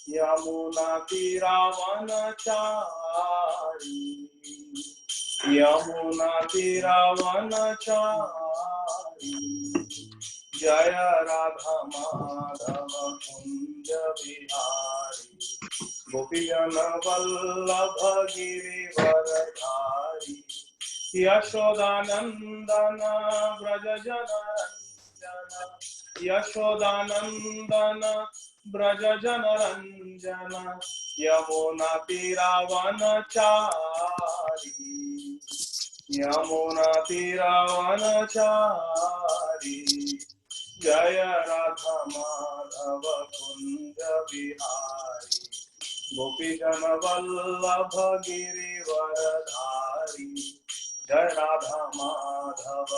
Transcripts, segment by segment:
यमुनातिरावनचारी यमुनातिरावनचारी जय राधा माधव कुंज विहारी गोपीजन वल्लभ गिरिवरधारी यशोदानंदन व्रज जनरंजन यशोदानंदन व्रज जनरंजन यमुनातिरावनचारी यमुनातिरावनचारी जय राधा माधव कुंज विहारी गोपीजन वल्लभ गिरिवरधारी जय राधा माधव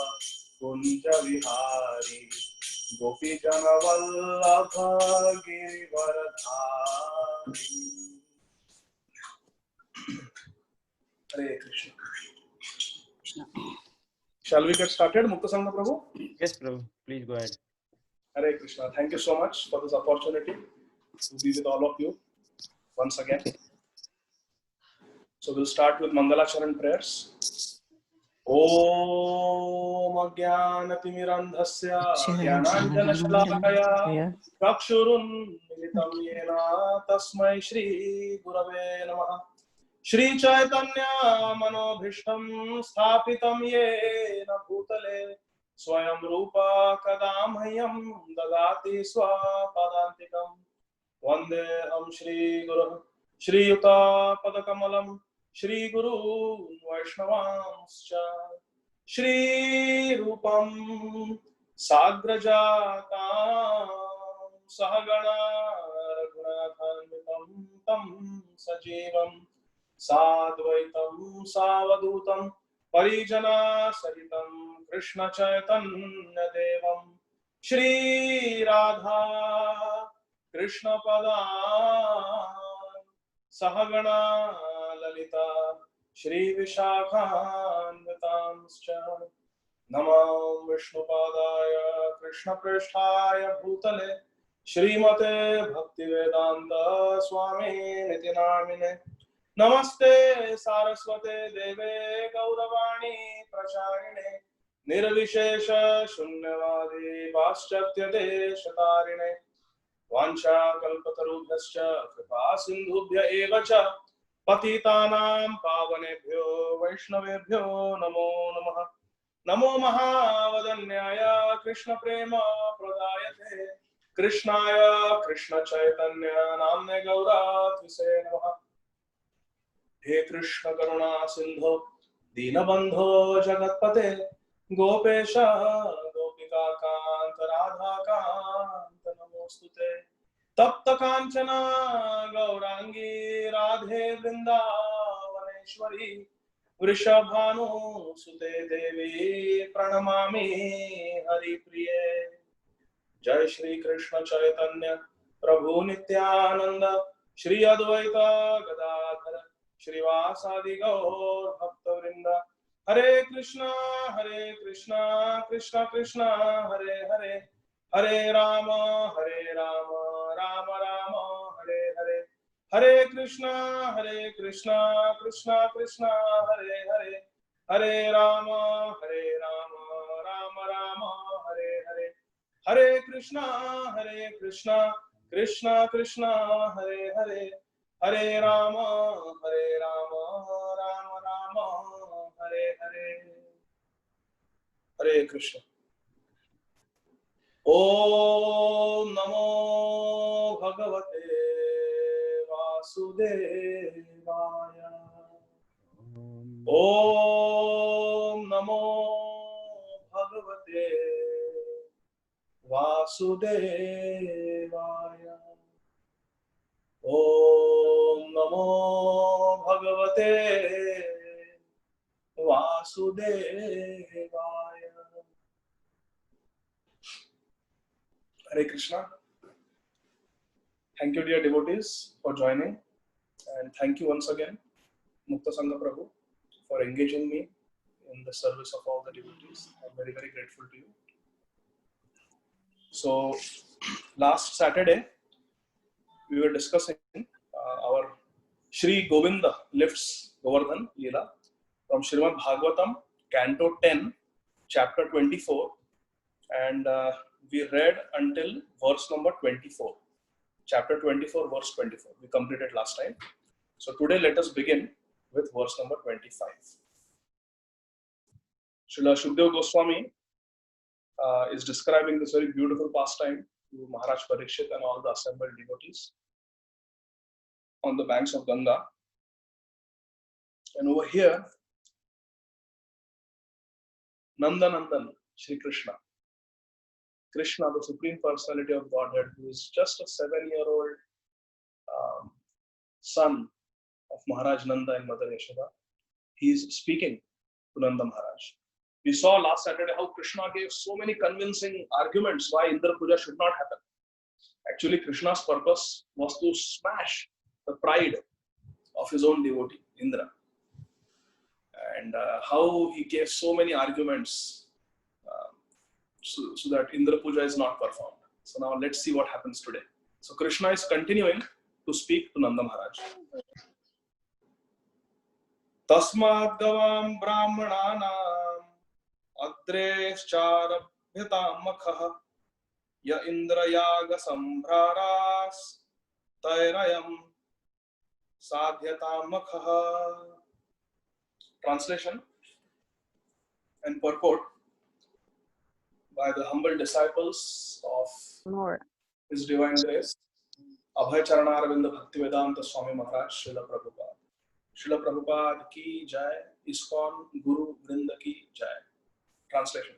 कुंज विहारी गोपीजन वल्लभ गिरिवरधारी। हरे Krishna. Shall we get started, Mukta Sangha Prabhu? Yes, Prabhu. Please go ahead. Hare Krishna. Thank you so much for this opportunity to be with all of you once again. So we'll start with Mangalacharan prayers. Om Ajnanatimirandhasya Jnananjanashalakaya Chakshurunmilitam Yena Tasmai Shri Gurave Namaha Shri Chaitanya Manobhishtam Sthapitam Yena Bhutale Swayam Rupa Kadamhayam Dadati Swapadantikam Vandeham Shri Guru Shri Yuta Padakamalam Shri Guru Vaishnavanscha Shri Rupam Sagrajatam Sahagana Raghunathanvitam Tam Sajivam Sadvaitam Savadutam Parijana Sahitam Krishna Chaitanya Devam Shri Radha Krishna Padam Sahagana Lalita Shri Vishakhanvitanscha Namam Vishnupadaya Krishna Pristhaya Bhutale Shrimate Bhaktivedanta Swami Niti Namine Namaste Saraswate Deve Gauravani Pracharine Nirvishesha Shunyavadi Paschatya Deshatarine Vancha kalpatarubhyascha kripa sindhubhya eva cha patitanam pavanebhyo vaishnavebhyo namo namaha namo mahavadanyaya krishna prema pradayate krishnaya krishna chaitanya namne gauratise namaha he krishna karuna sindho deenabandho jagatpate gopesha gopika kanta radha kanta namostute तप्त कांचना गौरांगी राधे वृंदावनेश्वरी वृषभानुसुते देवी प्रणमामि हरिप्रिये जय श्री कृष्ण चैतन्य प्रभु नित्यानंद श्री अद्वैत गदाधर श्रीवासादि गौर भक्तवृंद हरे कृष्णा कृष्ण कृष्ण हरे हरे हरे राम राम राम हरे हरे हरे कृष्णा कृष्ण कृष्ण हरे हरे हरे राम राम राम हरे हरे हरे कृष्णा कृष्ण कृष्ण हरे हरे हरे राम राम राम हरे हरे। हरे कृष्ण। ओम नमो भगवते वासुदेवाय। ओम नमो भगवते वासुदेवाय। ओम नमो भगवते वासुदेवाय। Hare Krishna. Thank you, dear devotees, for joining, and thank you once again, Mukta Sangha Prabhu, for engaging me in the service of all the devotees. I'm very, very grateful to you. So, last Saturday, we were discussing our Shri Govinda lifts Govardhan Leela from Srimad Bhagavatam, Canto 10, Chapter 24, and we read until verse number 24. Chapter 24, verse 24. We completed last time. So today let us begin with verse number 25. Srila Shukdev Goswami is describing this very beautiful pastime to Maharaj Parikshit and all the assembled devotees on the banks of Ganga. And over here, Nandanandan, Shri Krishna, the Supreme Personality of Godhead, who is just a 7-year-old son of Maharaj Nanda and Mother Yashoda, he is speaking to Nanda Maharaj. We saw last Saturday how Krishna gave so many convincing arguments why Indra Puja should not happen. Actually, Krishna's purpose was to smash the pride of his own devotee, Indra. And how he gave so many arguments so that Indra Puja is not performed. So now let's see what happens today. So Krishna is continuing to speak to Nanda Maharaj. Tasmad gavam brahmananam adrescharabhyatam makha ya indra yaga sambraras tairayam sadhyatam makha. Translation and purport by the humble disciples of His Divine Grace, Abhay Charanaravinda Bhaktivedanta Swami Maharaj, Srila Prabhupada. Srila Prabhupada ki jai, ISKCON Guru Vrinda ki jai. Translation.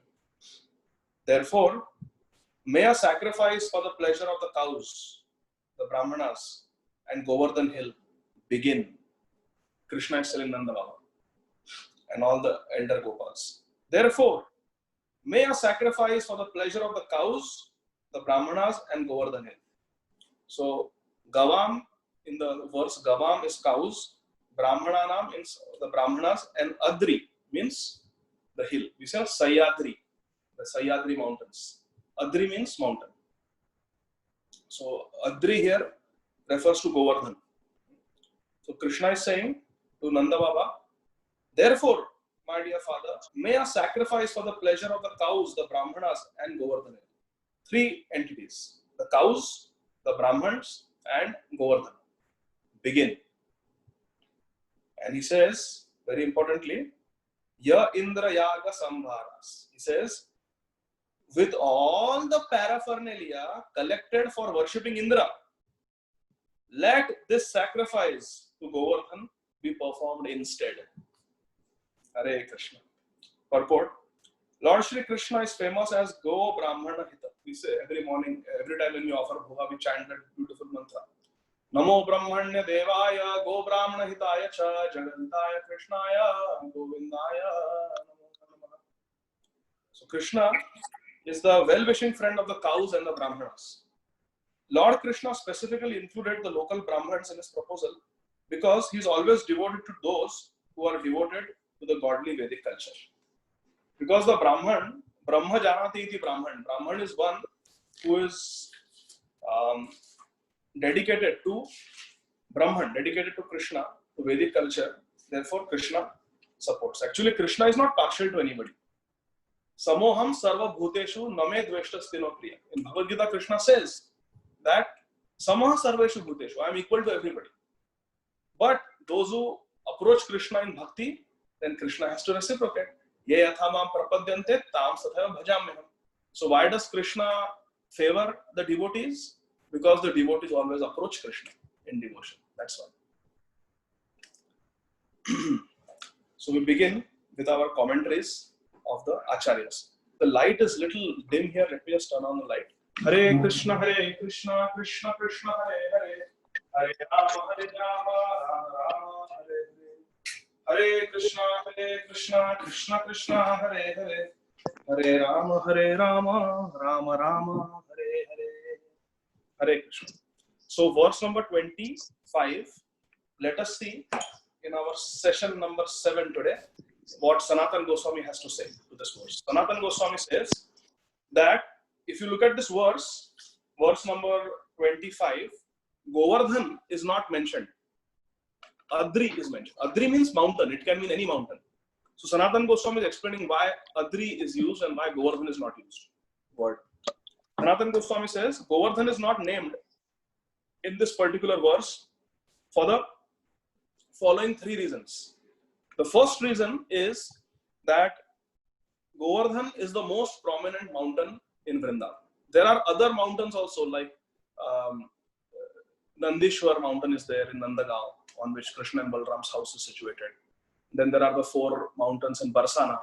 Therefore, may a sacrifice for the pleasure of the cows, the Brahmanas, and Govardhan Hill begin. Krishna is telling Nanda Baba and all the elder Gopals. Therefore, may a sacrifice for the pleasure of the cows, the Brahmanas, and Govardhan Hill. So, Gavam, in the verse, Gavam is cows, Brahmananam means the Brahmanas, and Adri means the hill. We say Sayadri, the Sayadri mountains. Adri means mountain. So, Adri here refers to Govardhan. So, Krishna is saying to Nanda Baba, therefore, my dear father, may a sacrifice for the pleasure of the cows, the Brahmanas, and Govardhan. 3 entities, the cows, the Brahmans, and Govardhan. Begin. And he says, very importantly, Ya Indra Yaga Sambharas. He says, with all the paraphernalia collected for worshipping Indra, let this sacrifice to Govardhan be performed instead. Hare Krishna. Purport. Lord Shri Krishna is famous as Go Brahmana Hita. We say every morning, every time when we offer bhoga, we chant that beautiful mantra. Namo Brahmanya Devaya Go Brahmana Hitaya Cha Jagaditaya Krishnaya Govindaya Namo Namaha. So Krishna is the well-wishing friend of the cows and the Brahmanas. Lord Krishna specifically included the local Brahmans in his proposal because he is always devoted to those who are devoted to the godly Vedic culture. Because the Brahman, Brahma Janati iti Brahman. Brahman is one who is dedicated to Brahman, dedicated to Krishna, to Vedic culture. Therefore, Krishna supports. Actually, Krishna is not partial to anybody. Samoham sarva bhuteshu name dveshtastino priya. In Bhagavad Gita, Krishna says that Samoha sarveshu bhuteshu. I am equal to everybody. But those who approach Krishna in bhakti, then Krishna has to reciprocate. Ye yathamam prapadyante tam sathaiva bhajamyaham. So why does Krishna favor the devotees? Because the devotees always approach Krishna in devotion. That's why. So we begin with our commentaries of the Acharyas. The light is little dim here. Let me just turn on the light. Hare Krishna, Krishna Krishna, Hare Hare. Hare Rama, Rama Rama, Hare Hare. Hare Krishna, Krishna Krishna, Hare Hare. Hare Rama, Rama Rama, Hare Hare. Hare Krishna. So verse number 25, let us see in our session number 7 today what Sanatana Goswami has to say to this verse. Sanatana Goswami says that if you look at this verse number 25, Govardhan is not mentioned. Adri is mentioned. Adri means mountain. It can mean any mountain. So Sanatana Goswami is explaining why Adri is used and why Govardhan is not used. Word. Sanatana Goswami says Govardhan is not named in this particular verse for the following three reasons. The first reason is that Govardhan is the most prominent mountain in Vrindavan. There are other mountains also, like Nandishwar mountain is there in Nandagaon, on which Krishna and Balram's house is situated. Then there are the four mountains in Barsana,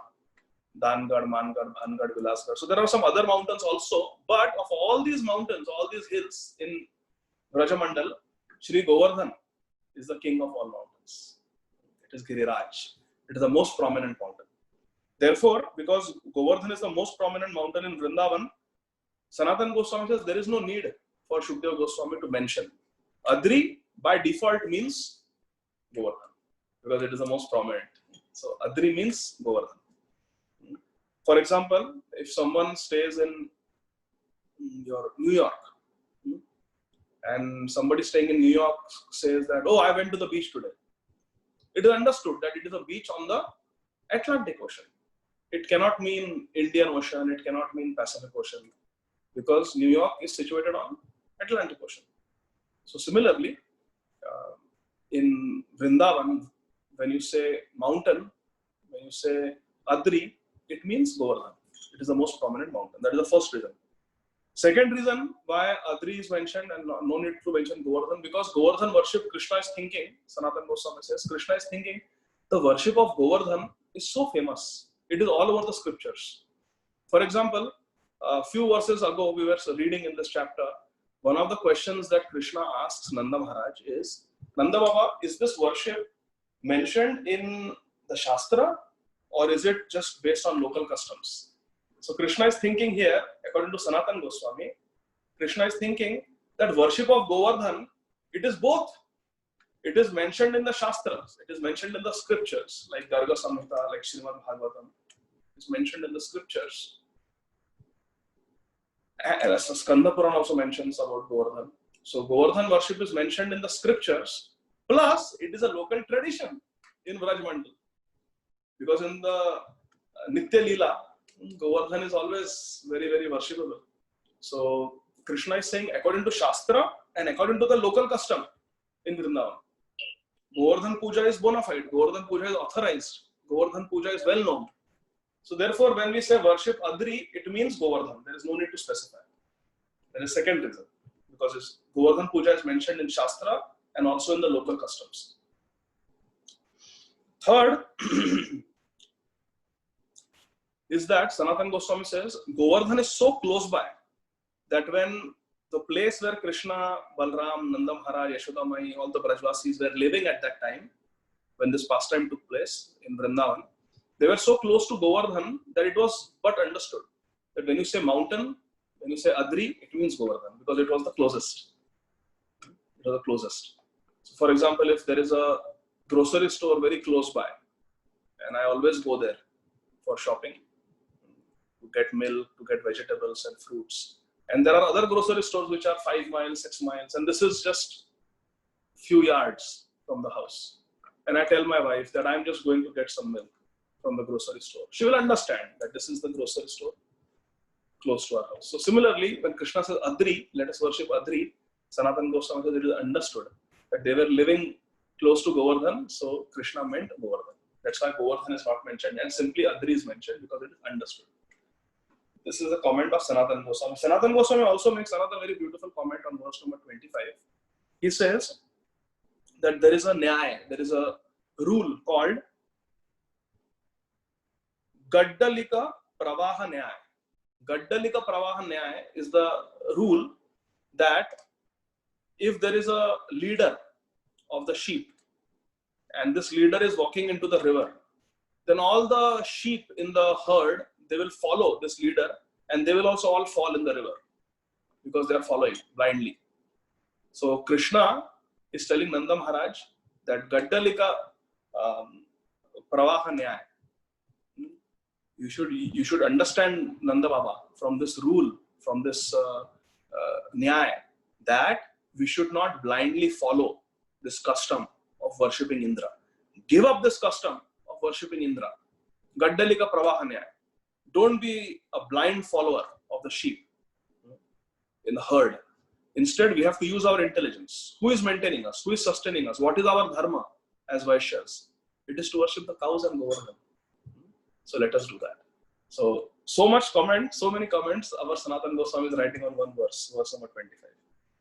Dangad, Mangad, Bhangad, Vilasgarh. So there are some other mountains also, but of all these mountains, all these hills in Brajamandal, Shri Govardhan is the king of all mountains. It is Giriraj. It is the most prominent mountain. Therefore, because Govardhan is the most prominent mountain in Vrindavan, Sanatana Goswami says there is no need for Shukadeva Goswami to mention. Adri by default means Govardhan because it is the most prominent. So Adri means Govardhan. For example, if someone stays in your New York and somebody staying in New York says that, oh, I went to the beach today. It is understood that it is a beach on the Atlantic Ocean. It cannot mean Indian Ocean, it cannot mean Pacific Ocean, because New York is situated on Atlantic Ocean. So similarly, in Vrindavan, when you say mountain, when you say Adri, it means Govardhan. It is the most prominent mountain. That is the first reason. Second reason why Adri is mentioned and no need to mention Govardhan, because Govardhan worship, Krishna is thinking, Sanatana Goswami says, Krishna is thinking, the worship of Govardhan is so famous. It is all over the scriptures. For example, a few verses ago, we were reading in this chapter, one of the questions that Krishna asks Nanda Maharaj is, Nanda Baba, is this worship mentioned in the Shastra or is it just based on local customs? So Krishna is thinking here, according to Sanatana Goswami, Krishna is thinking that worship of Govardhan, it is both. It is mentioned in the Shastras, it is mentioned in the scriptures, like Garga Samhita, like Srimad Bhagavatam. It is mentioned in the scriptures. And Skanda Puran also mentions about Govardhan. So Govardhan worship is mentioned in the scriptures, plus it is a local tradition in Vrajmandal. Because in the Nitya Leela, Govardhan is always very, very worshipable. So Krishna is saying, according to Shastra and according to the local custom in Vrindavan, Govardhan Puja is bona fide, Govardhan Puja is authorized, Govardhan Puja is well known. So therefore, when we say worship Adri, it means Govardhan. There is no need to specify. There is a second reason, because Govardhan Puja is mentioned in Shastra and also in the local customs. Third is that Sanatana Goswami says Govardhan is so close by that when the place where Krishna, Balram, Nanda Maharaj, Yashoda Mai, all the Brajvasis were living at that time, when this pastime took place in Vrindavan, they were so close to Govardhan that it was but understood that when you say mountain, when you say Adri, it means Govardhan because it was the closest. It was the closest. So for example, if there is a grocery store very close by, and I always go there for shopping, to get milk, to get vegetables and fruits. And there are other grocery stores which are 5 miles, 6 miles, and this is just few yards from the house. And I tell my wife that I'm just going to get some milk from the grocery store. She will understand that this is the grocery store close to our house. So similarly, when Krishna says Adri, let us worship Adri, Sanatana Goswami says it is understood that they were living close to Govardhan, so Krishna meant Govardhan. That's why Govardhan is not mentioned and simply Adri is mentioned because it is understood. This is a comment of Sanatana Goswami. Sanatana Goswami also makes another very beautiful comment on verse number 25. He says that there is a nyaya, there is a rule called Gaddalika Pravaha Nyaya. Gaddalika Pravaha Nyaya is the rule that if there is a leader of the sheep and this leader is walking into the river, then all the sheep in the herd, they will follow this leader and they will also all fall in the river because they are following blindly. So Krishna is telling Nanda Maharaj that Gaddalika Pravaha Nyaya. You should understand Nanda Baba from this rule, from this Nyaya, that we should not blindly follow this custom of worshipping Indra. Give up this custom of worshipping Indra. Gaddalika Pravaha Nyaya. Don't be a blind follower of the sheep in the herd. Instead, we have to use our intelligence. Who is maintaining us? Who is sustaining us? What is our dharma as Vaishyas? It is to worship the cows and Govardhan. So let us do that. So much comment, so many comments. Our Sanatana Goswami is writing on one verse number 25.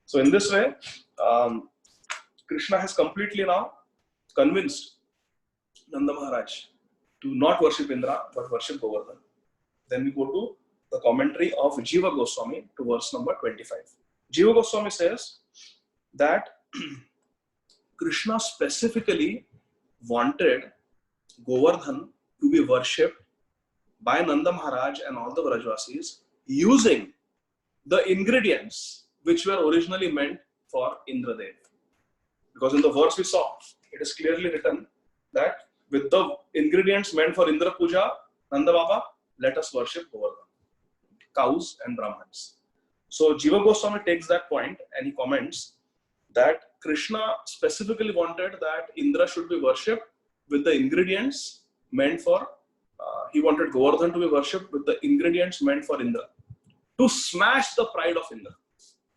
So in this way, Krishna has completely now convinced Nanda Maharaj to not worship Indra, but worship Govardhan. Then we go to the commentary of Jiva Goswami to verse number 25. Jiva Goswami says that Krishna specifically wanted Govardhan to be worshipped by Nanda Maharaj and all the Vrajvasis using the ingredients which were originally meant for Indradev. Because in the verse we saw, it is clearly written that with the ingredients meant for Indra Puja, Nanda Baba, let us worship Govardhan, cows and Brahmans. So Jiva Goswami takes that point and he comments that Krishna specifically wanted that Indra should be worshipped with the ingredients meant for, he wanted Govardhan to be worshipped with the ingredients meant for Indra, to smash the pride of Indra.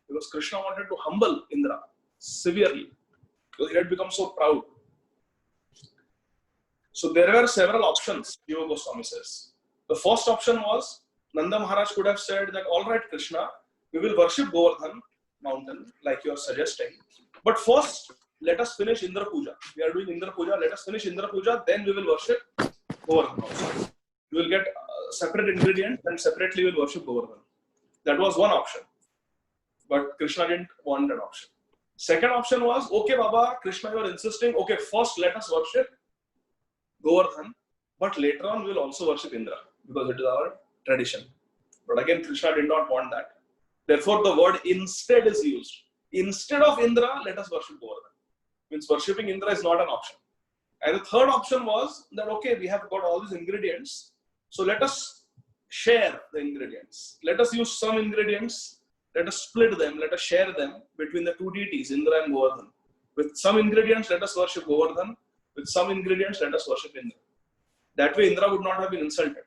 Because Krishna wanted to humble Indra severely, because he had become so proud. So there were several options, Jiva Goswami says. The first option was, Nanda Maharaj could have said that, all right, Krishna, we will worship Govardhan mountain like you are suggesting. But first, let us finish Indra Puja. We are doing Indra Puja, let us finish Indra Puja, then we will worship Govardhan also. We will get separate ingredients and separately we will worship Govardhan. That was one option. But Krishna didn't want that option. Second option was, okay, Baba, Krishna, you are insisting, okay, first let us worship Govardhan, but later on we will also worship Indra because it is our tradition. But again, Krishna did not want that. Therefore, the word instead is used. Instead of Indra, let us worship Govardhan. Means worshipping Indra is not an option. And the third option was that, okay, we have got all these ingredients, so let us share the ingredients. Let us use some ingredients, let us split them, let us share them between the two deities, Indra and Govardhan. With some ingredients, let us worship Govardhan. With some ingredients, let us worship Indra. That way, Indra would not have been insulted.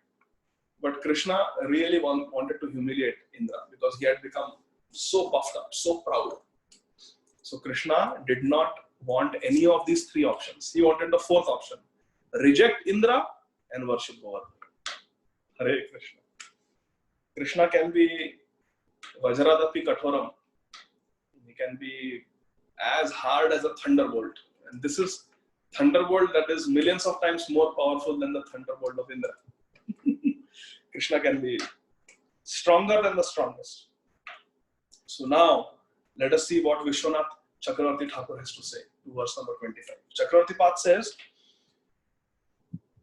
But Krishna really wanted to humiliate Indra because he had become so puffed up, so proud. So Krishna did not want any of these three options. He wanted the fourth option. Reject Indra and worship Govardhan. Hare Krishna. Krishna can be Vajradapi Kathoram. He can be as hard as a thunderbolt. And this is thunderbolt that is millions of times more powerful than the thunderbolt of Indra. Krishna can be stronger than the strongest. So now, let us see what Vishwanath Chakravarti Thakur has to say to verse number 25. Chakravarti Path says,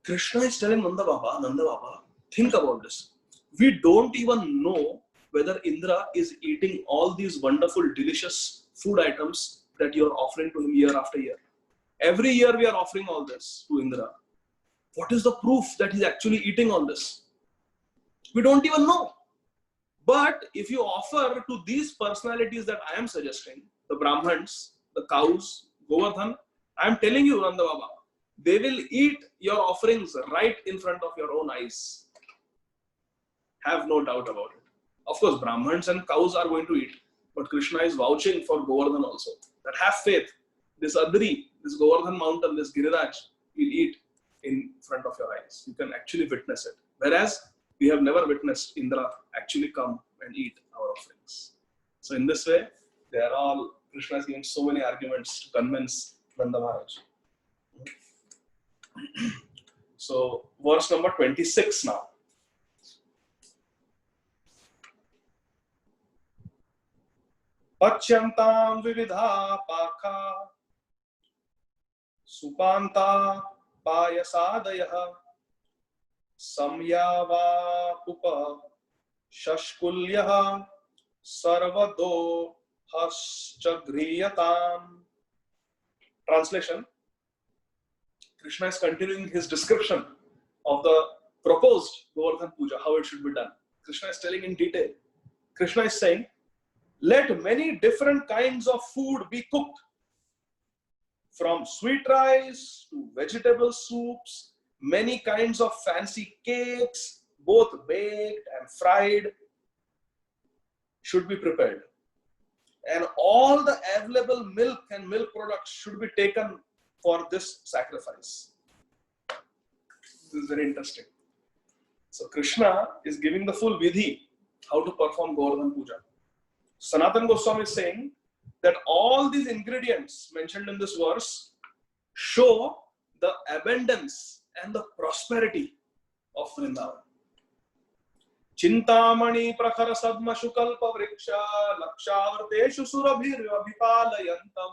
Krishna is telling Nanda Baba, think about this. We don't even know whether Indra is eating all these wonderful, delicious food items that you are offering to him year after year. Every year we are offering all this to Indra. What is the proof that he's actually eating all this? We don't even know. But if you offer to these personalities that I am suggesting, the Brahmans, the cows, Govardhan, I am telling you, Nanda Baba, they will eat your offerings right in front of your own eyes. Have no doubt about it. Of course, Brahmans and cows are going to eat, but Krishna is vouching for Govardhan also. That have faith. This Adri, this Govardhan mountain, this Giriraj will eat in front of your eyes. You can actually witness it. Whereas, we have never witnessed Indra actually come and eat our offerings. So in this way, they are all, Krishna is giving so many arguments to convince Nanda Maharaj. So verse number 26 now. Pachyantam vividha pakha supanta payasadayah samyava upa shashkulyah sarvado haschagriyatam. Translation: Krishna is continuing his description of the proposed Govardhan Puja, how it should be done. Krishna is telling in detail. Krishna is saying, Let many different kinds of food be cooked, from sweet rice to vegetable soups, many kinds of fancy cakes, both baked and fried, should be prepared. And all the available milk and milk products should be taken for this sacrifice. This is very interesting. So Krishna is giving the full vidhi how to perform Govardhan Puja. Sanatana Goswami is saying that all these ingredients mentioned in this verse show the abundance and the prosperity of Vrindavan. Chintamani prakhara sadma shukalpa vriksha lakshavarteshu surabhir vipalayantam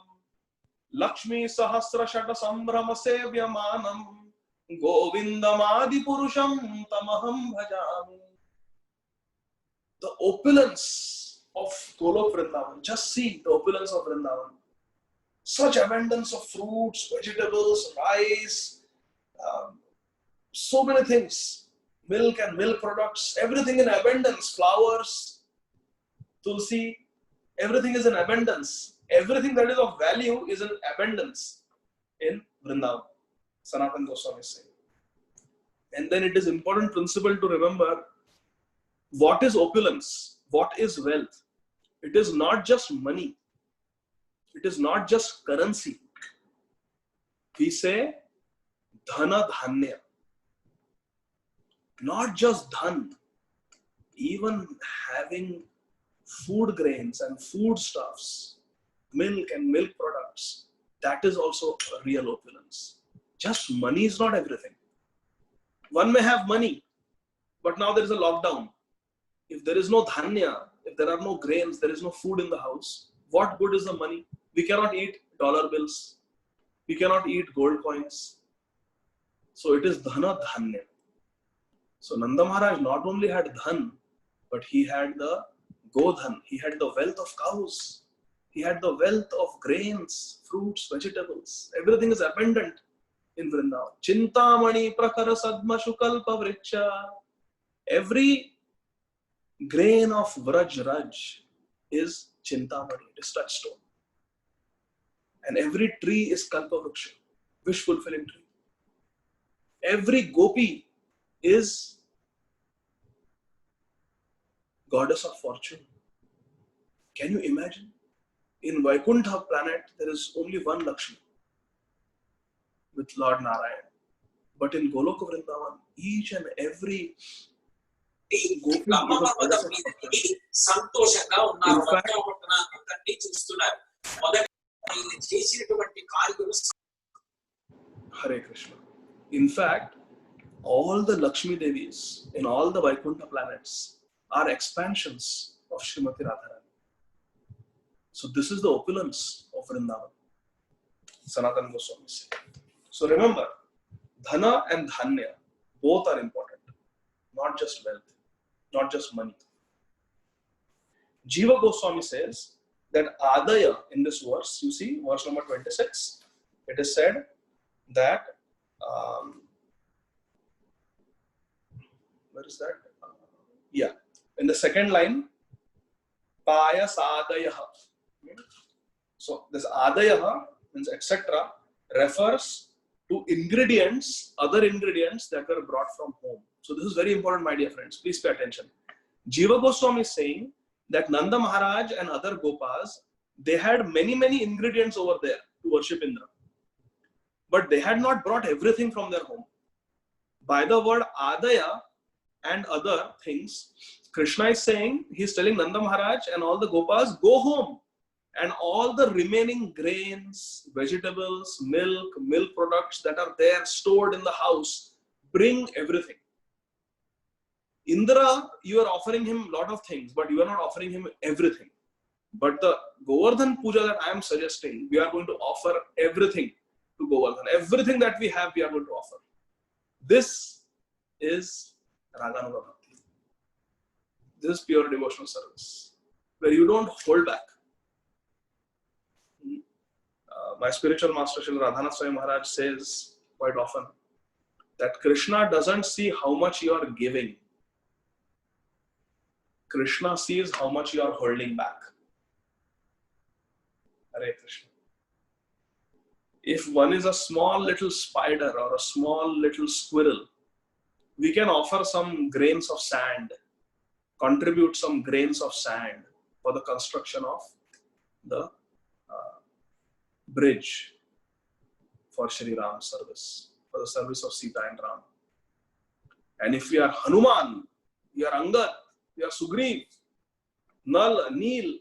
Lakshmi sahasra shata sambrama sevyamanam Govindamadi purusham tamaham bhajami. The opulence of Golok Vrindavan. Just see the opulence of Vrindavan. Such abundance of fruits, vegetables, rice, so many things. Milk and milk products, everything in abundance. Flowers, tulsi, everything is in abundance. Everything that is of value is in abundance in Vrindavan. Sanatana Goswami is saying. And then it is important principle to remember what is opulence, what is wealth. It is not just money. It is not just currency. We say dhana dhanya. Not just dhan. Even having food grains and foodstuffs, milk and milk products, that is also a real opulence. Just money is not everything. One may have money, but now there is a lockdown. If there is no dhanya, if there are no grains, there is no food in the house, what good is the money? We cannot eat dollar bills. We cannot eat gold coins. So it is dhana dhanya. So Nanda Maharaj not only had dhan, but he had the godhan. He had the wealth of cows. He had the wealth of grains, fruits, vegetables. Everything is abundant in Vrindavan. Chintamani prakhara sadma shukalpa vriksha. Every grain of Vraj Raj is Chintamani, it is touchstone. And every tree is Kalpa Vriksha, wish fulfilling tree. Every gopi is goddess of fortune. Can you imagine? In Vaikuntha planet, there is only one Lakshmi with Lord Narayan. But in Goloka Vrindavan, each and every gopi is a goddess of fortune. In fact, Hare Krishna. In fact, all the Lakshmi Devis in all the Vaikuntha planets are expansions of Srimati Radharani. So this is the opulence of Vrindavan. Sanatana Goswami says. So remember, dhana and dhanya, both are important. Not just wealth, not just money. Jiva Goswami says that adaya in this verse, you see, verse number 26, it is said that, where is that? In the second line, payas adayaha. So this adayaha means etc. refers to ingredients, other ingredients that were brought from home. So this is very important, my dear friends. Please pay attention. Jiva Goswami is saying that Nanda Maharaj and other Gopas, they had many ingredients over there to worship Indra. But they had not brought everything from their home. By the word adaya and other things, Krishna is saying, he's telling Nanda Maharaj and all the Gopas, go home. And all the remaining grains, vegetables, milk products that are there stored in the house, bring everything. Indra, you are offering him a lot of things, but you are not offering him everything. But the Govardhan Puja that I am suggesting, we are going to offer everything to Govardhan. Everything that we have, we are going to offer. This is Raganuga Bhakti. This is pure devotional service, where you don't hold back. My spiritual master, Srila Radhanath Swami Maharaj, says quite often that Krishna doesn't see how much you are giving. Krishna sees how much you are holding back. Hare Krishna. If one is a small little spider or a small little squirrel, we can offer some grains of sand, contribute some grains of sand for the construction of the bridge for Shri Ram's service, for the service of Sita and Ram. And if we are Hanuman, we are Angad, we are Sugriv, Nal, Neel,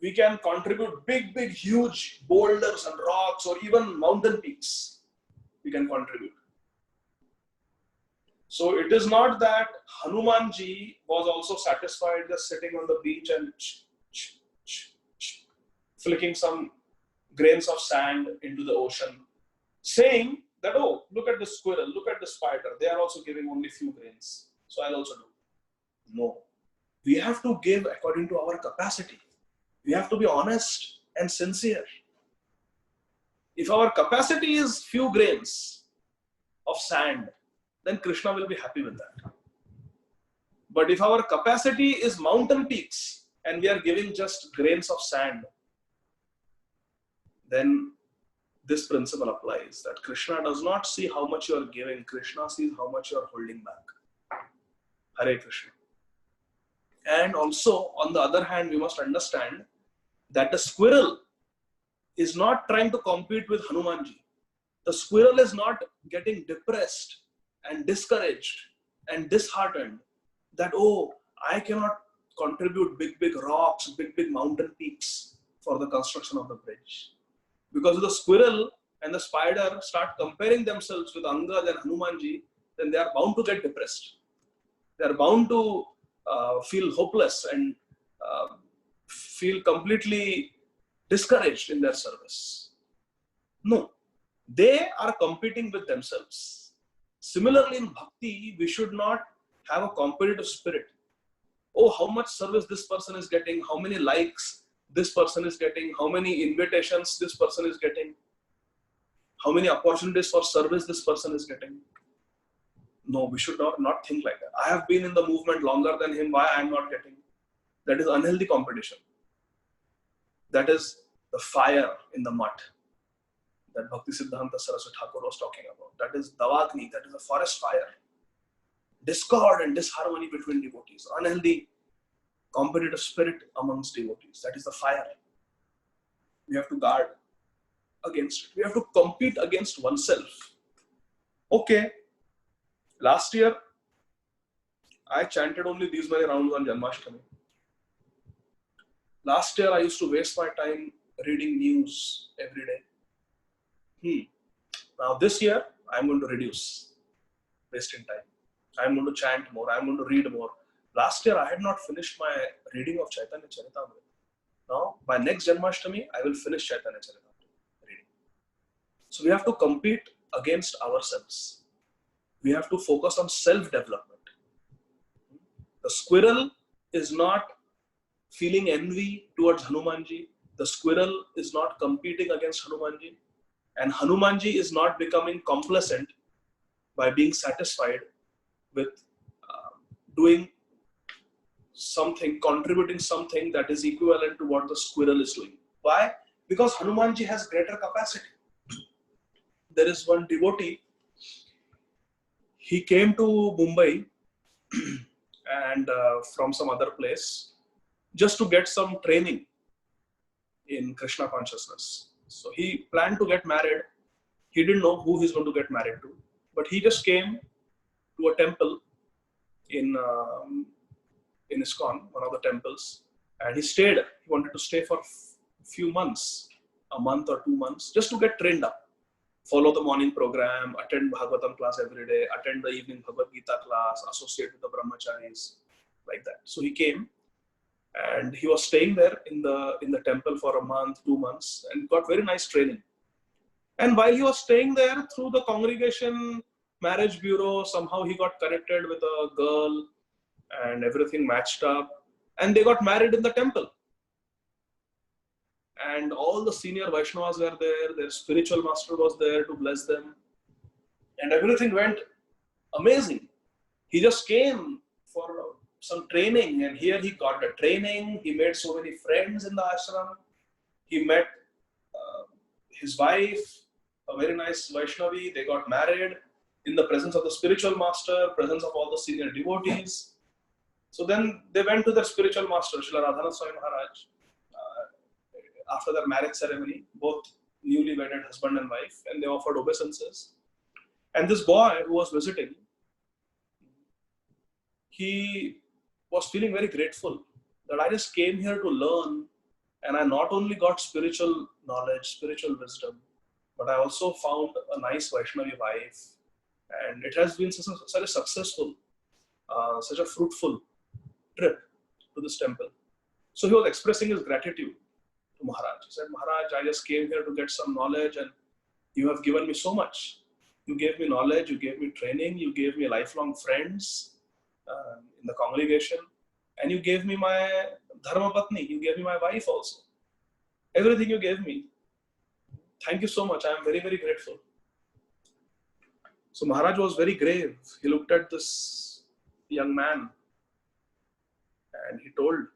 we can contribute big, huge boulders and rocks or even mountain peaks. We can contribute. So it is not that Hanumanji was also satisfied just sitting on the beach and flicking some grains of sand into the ocean, saying that, oh, look at the squirrel, look at the spider, they are also giving only few grains, so I'll also do. No. We have to give according to our capacity. We have to be honest and sincere. If our capacity is few grains of sand, then Krishna will be happy with that. But if our capacity is mountain peaks and we are giving just grains of sand, then this principle applies, that Krishna does not see how much you are giving, Krishna sees how much you are holding back. Hare Krishna. And also, on the other hand, we must understand that the squirrel is not trying to compete with Hanumanji. The squirrel is not getting depressed and discouraged and disheartened that, oh, I cannot contribute big rocks, big mountain peaks for the construction of the bridge. Because if the squirrel and the spider start comparing themselves with Angad and Hanumanji, then they are bound to get depressed. They are bound to feel hopeless and feel completely discouraged in their service. No, they are competing with themselves. Similarly, in bhakti, we should not have a competitive spirit. Oh, how much service this person is getting, how many likes this person is getting, how many invitations this person is getting, how many opportunities for service this person is getting. No, we should not think like that. I have been in the movement longer than him, why I am not getting? That is unhealthy competition. That is the fire in the mud that Bhakti Siddhanta Saraswati Thakur was talking about. That is Davagni, that is a forest fire. Discord and disharmony between devotees, unhealthy competitive spirit amongst devotees. That is the fire. We have to guard against it. We have to compete against oneself. Okay, last year I chanted only these many rounds on Janmashtami. Last year I used to waste my time reading news every day. Now this year I'm going to reduce wasting time. I'm going to chant more. I'm going to read more. Last year I had not finished my reading of Chaitanya Charitamrita. Now by next Janmashtami I will finish Chaitanya Charitamrita reading. So we have to compete against ourselves. We have to focus on self-development. The squirrel is not feeling envy towards Hanumanji. The squirrel is not competing against Hanumanji. And Hanumanji is not becoming complacent by being satisfied with doing something, contributing something that is equivalent to what the squirrel is doing. Why? Because Hanumanji has greater capacity. There is one devotee, he came to Mumbai and from some other place just to get some training in Krishna consciousness. So he planned to get married. He didn't know who he's going to get married to, but he just came to a temple in ISKCON, one of the temples, and he stayed. He wanted to stay for a few months, a month or 2 months, just to get trained up. Follow the morning program, attend Bhagavatam class every day, attend the evening Bhagavad Gita class, associate with the brahmacharis, like that. So he came and he was staying there in the temple for a month, 2 months, and got very nice training. And while he was staying there, through the congregation marriage bureau, somehow he got connected with a girl and everything matched up, and they got married in the temple. And all the senior Vaishnavas were there, their spiritual master was there to bless them, and everything went amazing. He just came for some training, and here he got the training. He made so many friends in the ashram. He met his wife, a very nice Vaishnavi, they got married in the presence of the spiritual master, presence of all the senior devotees. So then they went to their spiritual master, Srila Radhanath Swami Maharaj, after their marriage ceremony, both newly wedded husband and wife, and they offered obeisances. And this boy who was visiting, he was feeling very grateful that I just came here to learn, and I not only got spiritual knowledge, spiritual wisdom, but I also found a nice Vaishnavi wife, and it has been such a successful, such a fruitful trip to this temple. So he was expressing his gratitude to Maharaj. He said, Maharaj, I just came here to get some knowledge, and you have given me so much. You gave me knowledge, you gave me training, you gave me lifelong friends in the congregation, and you gave me my Dharma Patni, you gave me my wife also. Everything you gave me. Thank you so much. I am very, very grateful. So Maharaj was very grave. He looked at this young man and he told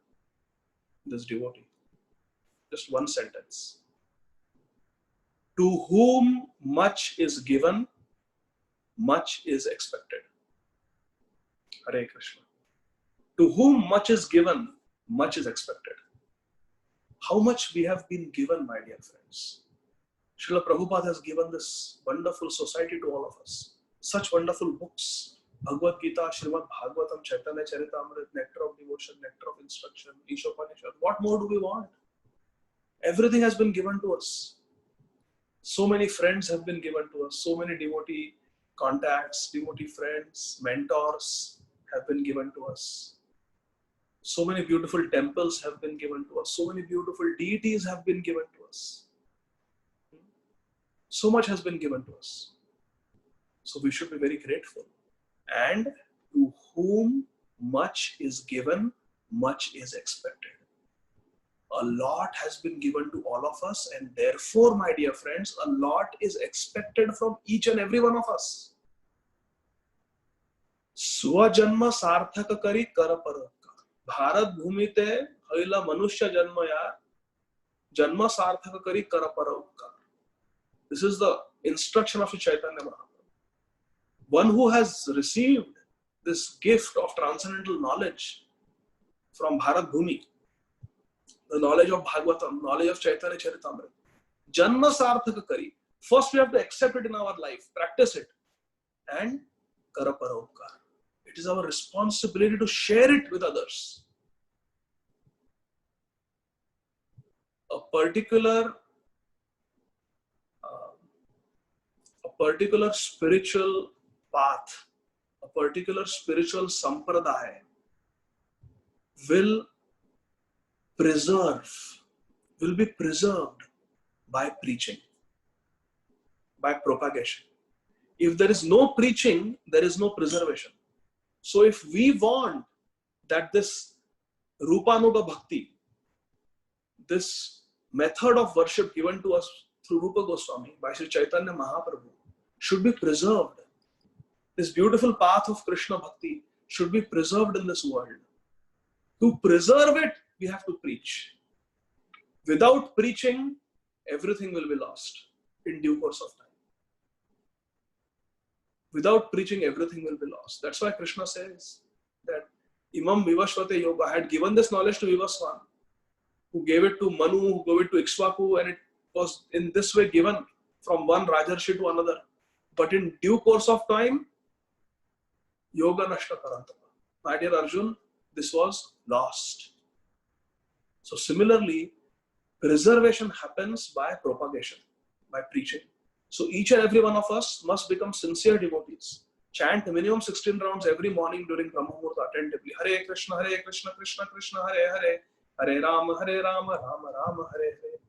this devotee just one sentence. To whom much is given, much is expected. Hare Krishna. To whom much is given, much is expected. How much we have been given, my dear friends. Srila Prabhupada has given this wonderful society to all of us. Such wonderful books. Bhagavad Gita, Srimad Bhagavatam, Chaitanya Charitamrita, Nectar of Devotion, Nectar of Instruction, Ishopanishad. What more do we want? Everything has been given to us. So many friends have been given to us. So many devotee contacts, devotee friends, mentors have been given to us. So many beautiful temples have been given to us. So many beautiful deities have been given to us. So much has been given to us. So we should be very grateful. And to whom much is given, much is expected. A lot has been given to all of us, and therefore, my dear friends, a lot is expected from each and every one of us. Swajanma sarthaka kari karaparaka. Bharat bhumite haila manusya janmaya janma sarthaka kari karaparaka. This is the instruction of Chaitanya Mahaprabhu. One who has received this gift of transcendental knowledge from Bharat Bhumi, the knowledge of Bhagavatam, knowledge of Chaitanya Charitamrita, Janma Sarthaka Kari. First we have to accept it in our life, practice it, and Karaparopkar. It is our responsibility to share it with others. A particular spiritual path, a particular spiritual sampradaya will be preserved by preaching, by propagation. If there is no preaching, there is no preservation. So if we want that this Rupanuga Bhakti, this method of worship given to us through Rupa Goswami by Sri Chaitanya Mahaprabhu should be preserved. This beautiful path of Krishna Bhakti should be preserved in this world. To preserve it, we have to preach. Without preaching, everything will be lost in due course of time. Without preaching, everything will be lost. That's why Krishna says that Imam Vivasvate Yoga had given this knowledge to Vivaswan, who gave it to Manu, who gave it to Ikshvaku, and it was in this way given from one Rajarshi to another. But in due course of time, Yoga Nashta Karantapa. My dear Arjun, this was lost. So similarly, preservation happens by propagation, by preaching. So each and every one of us must become sincere devotees. Chant minimum 16 rounds every morning during Brahma Muhurta attentively. Hare Krishna, Krishna Krishna, Hare Hare, Hare Rama, Rama Rama, Hare Hare.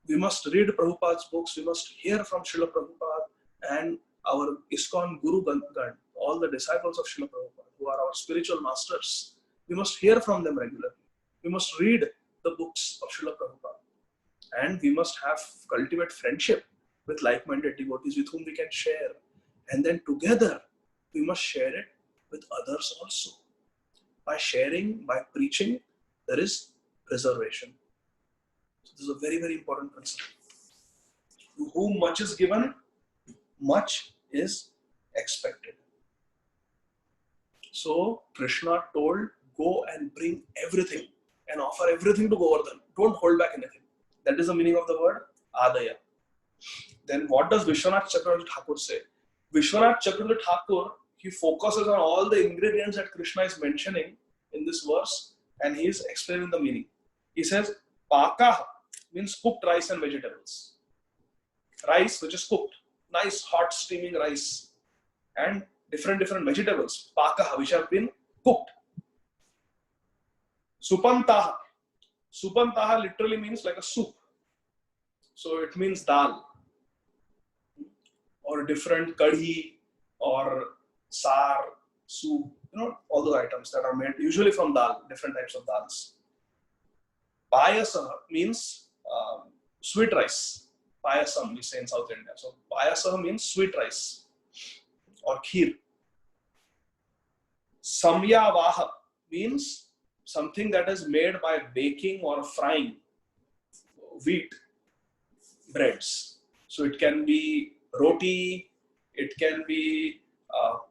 We must read Prabhupada's books. We must hear from Srila Prabhupada and our ISKCON Guru Gan, all the disciples of Srila Prabhupada, who are our spiritual masters. We must hear from them regularly. We must read the books of Srila Prabhupada. And we must cultivate friendship with like-minded devotees with whom we can share. And then together, we must share it with others also. By sharing, by preaching, there is preservation. So this is a very, very important concept. whom much is given, much is expected. So Krishna told, go and bring everything and offer everything to Govardhan. Don't hold back anything. That is the meaning of the word Adaya. Then what does Vishwanath Chakravarti Thakur say? Vishwanath Chakravarti Thakur, he focuses on all the ingredients that Krishna is mentioning in this verse and he is explaining the meaning. He says, Paka means cooked rice and vegetables. Rice which is cooked, nice hot steaming rice, and different vegetables, Paka, which have been cooked. Supantaha. Supantaha literally means like a soup. So it means dal or different kadhi or sar, soup, all those items that are made usually from dal, different types of dals. Payasa means sweet rice. Payasam we say in South India. So payasa means sweet rice or kheer. Samyavaha means something that is made by baking or frying wheat breads. So it can be roti, it can be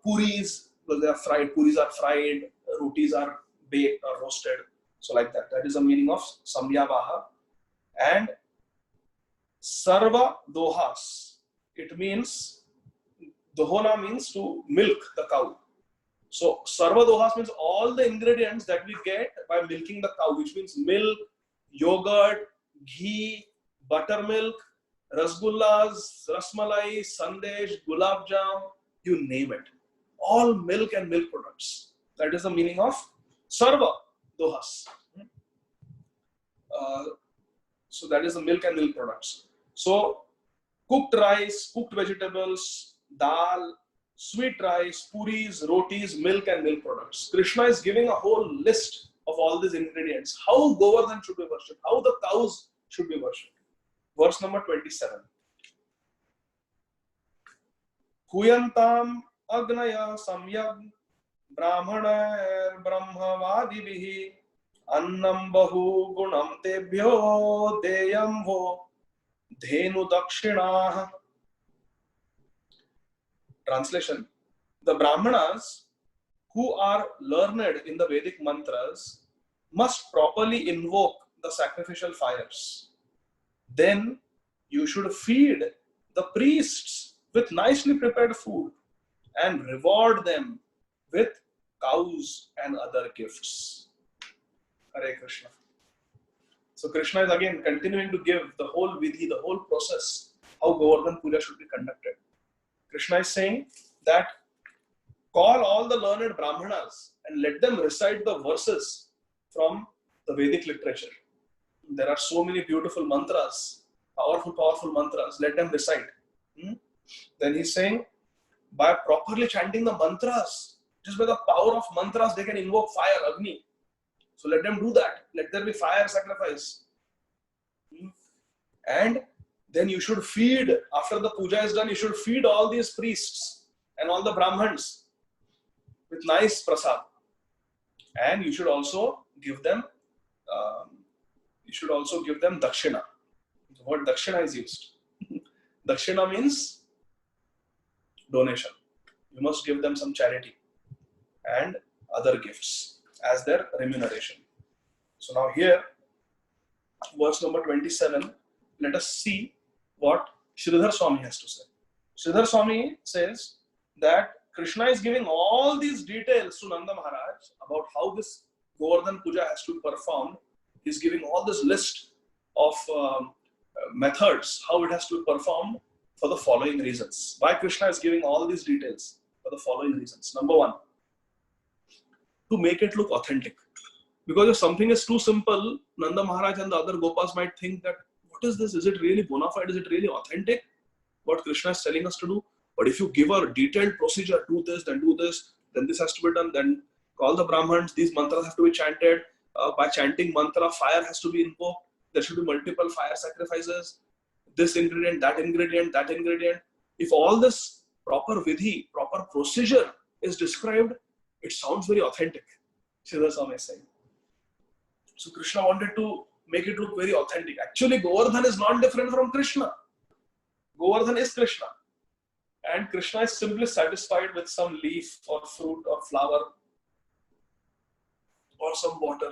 puris, because they are fried. Puris are fried, rotis are baked or roasted. So like that. That is the meaning of Samyavaha. And Sarva Dohas. It means, Dohona means to milk the cow. So Sarva Dohas means all the ingredients that we get by milking the cow, which means milk, yogurt, ghee, buttermilk, rasgullas, rasmalai, sandesh, gulab jam, you name it. All milk and milk products. That is the meaning of Sarva Dohas. So that is the milk and milk products. So cooked rice, cooked vegetables, dal, sweet rice, puris, rotis, milk and milk products. Krishna is giving a whole list of all these ingredients. How Govardhan should be worshipped, how the cows should be worshipped. Verse number 27. Huyantam agnaya samyag brahmana brahmavadibihi annam bahu gunam tebhyo deyam vo dhenu dakshinah. Translation: the Brahmanas who are learned in the Vedic mantras must properly invoke the sacrificial fires. Then you should feed the priests with nicely prepared food and reward them with cows and other gifts. Hare Krishna. So Krishna is again continuing to give the whole vidhi, the whole process, how Govardhan Puja should be conducted. Krishna is saying that call all the learned Brahmanas and let them recite the verses from the Vedic literature. There are so many beautiful mantras, powerful mantras. Let them recite. Then he's saying, by properly chanting the mantras, just by the power of mantras, they can invoke fire, Agni. So let them do that. Let there be fire sacrifice. And then you should feed, after the puja is done, you should feed all these priests and all the Brahmans with nice prasad. And you should also give them dakshina. The word dakshina is used. Dakshina means donation. You must give them some charity and other gifts as their remuneration. So now here, verse number 27, let us see what Sridhar Swami has to say. Sridhar Swami says that Krishna is giving all these details to Nanda Maharaj about how this Govardhan Puja has to be performed. He's giving all this list of methods, how it has to be performed for the following reasons. Why Krishna is giving all these details? For the following reasons. Number one, to make it look authentic. Because if something is too simple, Nanda Maharaj and the other Gopas might think that, what is this? Is it really bona fide? Is it really authentic? What Krishna is telling us to do? But if you give a detailed procedure, do this, then this has to be done, then call the Brahmans, these mantras have to be chanted. By chanting mantra, fire has to be invoked. There should be multiple fire sacrifices. This ingredient, that ingredient, that ingredient. If all this proper vidhi, proper procedure is described, it sounds very authentic. Sridhar Swami is saying. So Krishna wanted to make it look very authentic. Actually, Govardhan is not different from Krishna. Govardhan is Krishna. And Krishna is simply satisfied with some leaf or fruit or flower or some water.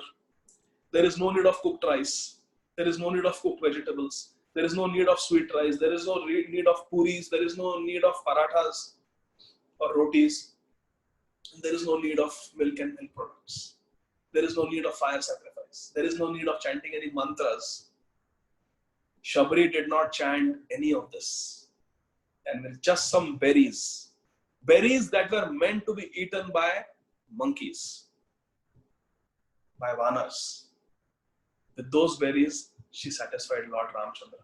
There is no need of cooked rice. There is no need of cooked vegetables. There is no need of sweet rice. There is no need of puris. There is no need of parathas or rotis. There is no need of milk and milk products. There is no need of fire sacrifice. There is no need of chanting any mantras. Shabri did not chant any of this. And with just some berries that were meant to be eaten by monkeys, by vanars. With those berries, she satisfied Lord Ramchandra.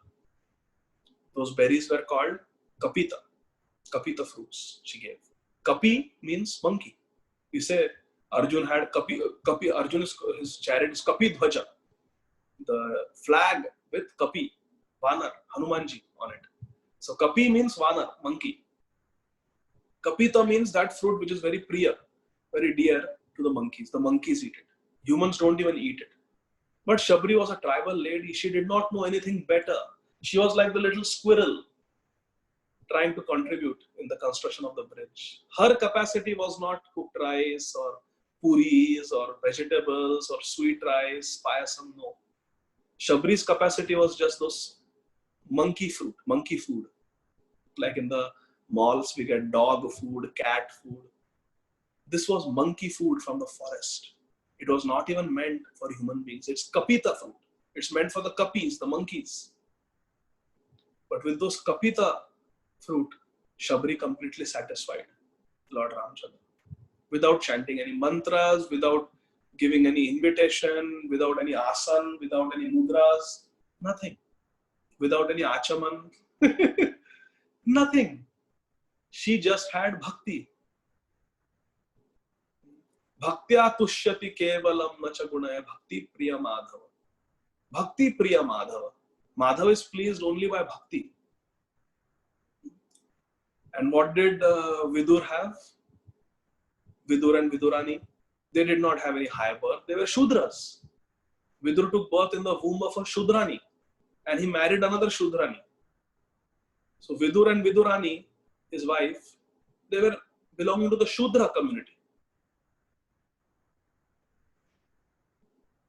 Those berries were called kapita fruits she gave. Kapi means monkey. You say Arjun had Kapi, Arjun his chariot is Kapi Dhwaja. The flag with Kapi, Vanar, Hanumanji on it. So Kapi means Vanar, monkey. Kapita means that fruit which is very priya, very dear to the monkeys. The monkeys eat it. Humans don't even eat it. But Shabri was a tribal lady. She did not know anything better. She was like the little squirrel trying to contribute in the construction of the bridge. Her capacity was not cooked rice or puris or vegetables or sweet rice, payasam, no. Shabri's capacity was just those monkey food. Like in the malls, we get dog food, cat food. This was monkey food from the forest. It was not even meant for human beings. It's kapita fruit. It's meant for the kapis, the monkeys. But with those kapita fruit, Shabri completely satisfied Lord Ramchandra. Without chanting any mantras, without giving any invitation, without any asan, without any mudras, nothing. Without any achaman, nothing. She just had bhakti. Bhaktya tushyati kevalam nacha gunaya bhakti priya madhava. Bhakti priya madhava. Madhava is pleased only by bhakti. And what did Vidur have? Vidur and Vidurani, they did not have any high birth. They were Shudras. Vidur took birth in the womb of a Shudrani and he married another Shudrani. So Vidur and Vidurani, his wife, they were belonging to the Shudra community.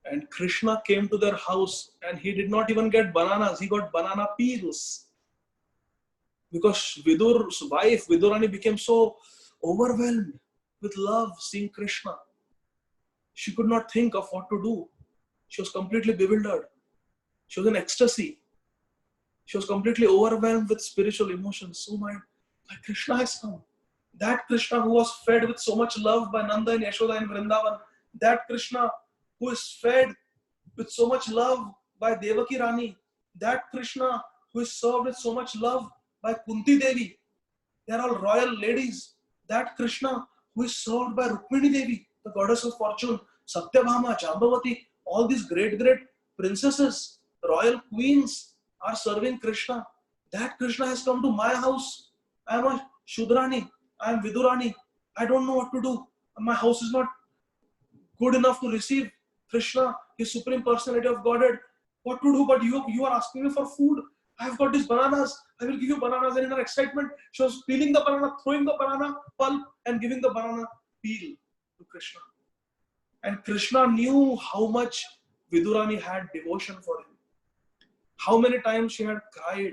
And Krishna came to their house and he did not even get bananas, he got banana peels. Because Vidur's wife, Vidurani, became so overwhelmed with love seeing Krishna. She could not think of what to do. She was completely bewildered. She was in ecstasy. She was completely overwhelmed with spiritual emotions. Oh my Krishna has come. That Krishna who was fed with so much love by Nanda and Yashoda in Vrindavan. That Krishna who is fed with so much love by Devaki Rani. That Krishna who is served with so much love by Kunti Devi. They are all royal ladies. That Krishna who is served by Rukmini Devi, the goddess of fortune, Satyabhama, Jambavati, all these great princesses, royal queens are serving Krishna. That Krishna has come to my house. I am a Shudrani. I am Vidurani. I don't know what to do. My house is not good enough to receive Krishna, his supreme personality of Godhead. What to do? But you are asking me for food. I have got these bananas. I will give you bananas. And in her excitement, she was peeling the banana, throwing the banana pulp and giving the banana peel to Krishna. And Krishna knew how much Vidurani had devotion for him. How many times she had cried.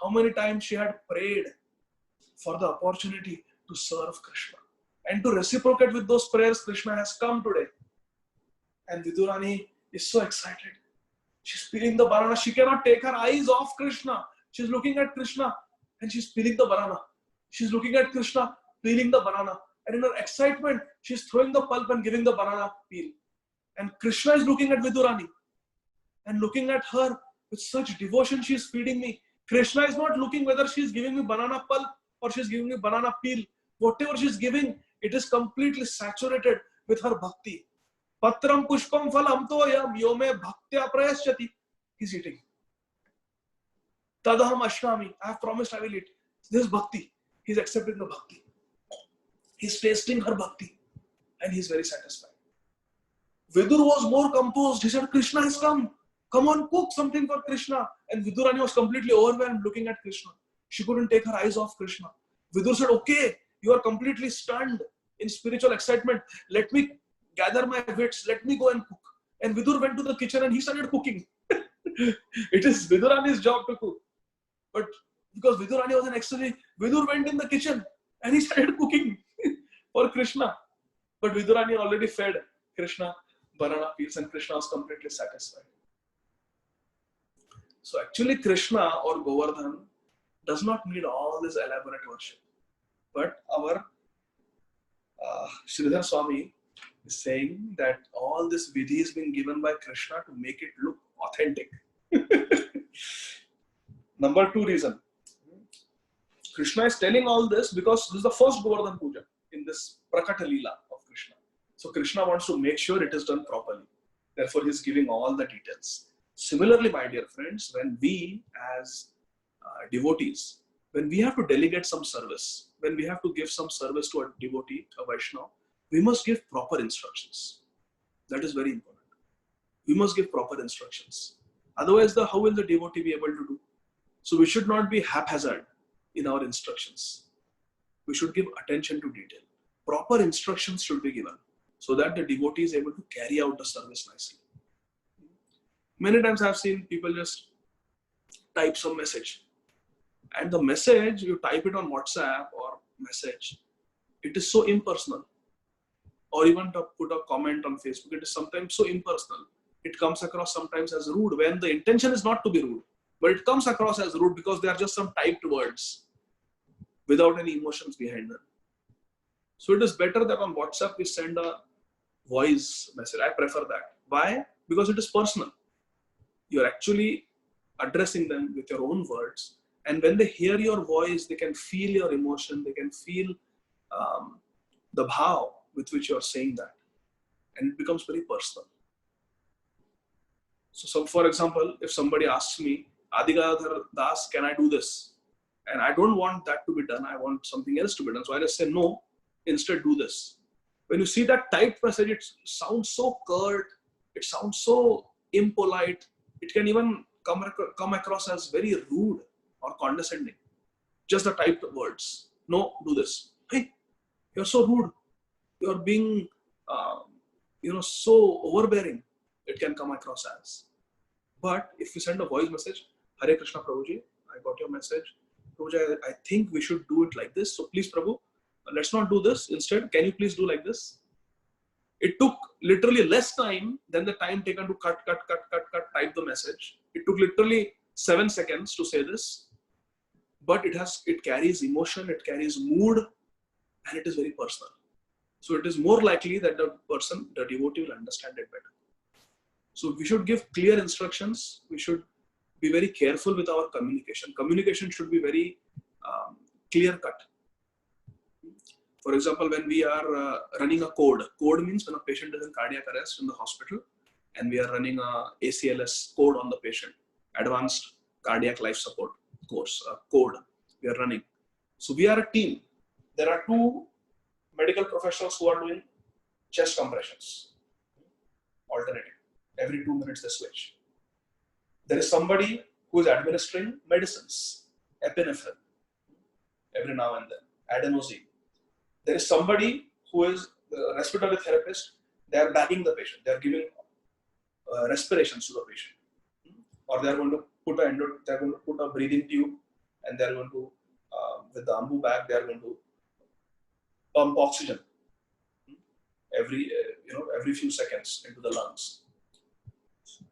How many times she had prayed for the opportunity to serve Krishna. And to reciprocate with those prayers, Krishna has come today. And Vidurani is so excited. She's peeling the banana. She cannot take her eyes off Krishna. She's looking at Krishna and she's peeling the banana. She's looking at Krishna, peeling the banana. And in her excitement, she's throwing the pulp and giving the banana peel. And Krishna is looking at Vidurani and looking at her with such devotion. She's feeding me. Krishna is not looking whether she's giving me banana pulp or she's giving me banana peel. Whatever she's giving, it is completely saturated with her bhakti. Patram pushpam phalam toyam yome bhaktya prayaschati. He's eating. Tadaham ashrami. I have promised I will eat. This is bhakti. He's accepting the bhakti. He's tasting her bhakti. And he's very satisfied. Vidur was more composed. He said, Krishna has come. Come on, cook something for Krishna. And Vidurani was completely overwhelmed looking at Krishna. She couldn't take her eyes off Krishna. Vidur said, okay, you are completely stunned in spiritual excitement. Let me gather my wits. Let me go and cook. And Vidur went to the kitchen and he started cooking. It is Vidurani's job to cook. But because Vidurani was in ecstasy, Vidur went in the kitchen and he started cooking for Krishna. But Vidurani already fed Krishna banana peels and Krishna was completely satisfied. So actually Krishna or Govardhan does not need all this elaborate worship. But our Sridhar Swami is saying that all this vidhi is being given by Krishna to make it look authentic. Number 2 reason. Krishna is telling all this because this is the first Govardhan Puja in this Prakata Leela of Krishna. So Krishna wants to make sure it is done properly. Therefore, he is giving all the details. Similarly, my dear friends, when we as devotees, when we have to delegate some service, when we have to give some service to a devotee, a Vaishnava, we must give proper instructions. That is very important. We must give proper instructions. Otherwise, how will the devotee be able to do? So we should not be haphazard in our instructions. We should give attention to detail. Proper instructions should be given so that the devotee is able to carry out the service nicely. Many times I have seen people just type some message. And the message, you type it on WhatsApp or message, it is so impersonal. Or even to put a comment on Facebook, it is sometimes so impersonal. It comes across sometimes as rude when the intention is not to be rude. But it comes across as rude because they are just some typed words without any emotions behind them. So it is better that on WhatsApp we send a voice message. I prefer that. Why? Because it is personal. You are actually addressing them with your own words. And when they hear your voice, they can feel your emotion. They can feel the bhav with which you are saying that. And it becomes very personal. So for example, if somebody asks me, Adigadhar Das, can I do this? And I don't want that to be done. I want something else to be done. So I just say, no, instead do this. When you see that typed message, it sounds so curt. It sounds so impolite. It can even come across as very rude or condescending. Just the typed words. No, do this. Hey, you're so rude. You're being, so overbearing. It can come across as. But if you send a voice message, Hare Krishna Prabhuji, I got your message. Prabhuji, I think we should do it like this. So please, Prabhu, let's not do this. Instead, can you please do like this? It took literally less time than the time taken to cut, type the message. It took literally 7 seconds to say this. But it carries emotion, it carries mood, and it is very personal. So it is more likely that the devotee will understand it better. So we should give clear instructions. We should be very careful with our communication. Communication should be very clear cut. For example, when we are running a code means when a patient is in cardiac arrest in the hospital and we are running a ACLS code on the patient, advanced cardiac life support course, code we are running. So we are a team. There are 2 medical professionals who are doing chest compressions, alternating. Every 2 minutes they switch. There is somebody who is administering medicines, epinephrine, every now and then, adenosine. There is somebody who is the respiratory therapist. They are bagging the patient. They are giving respirations to the patient, or they are going to put a breathing tube, and they are going to, with the ambu bag, they are going to pump oxygen every few seconds into the lungs.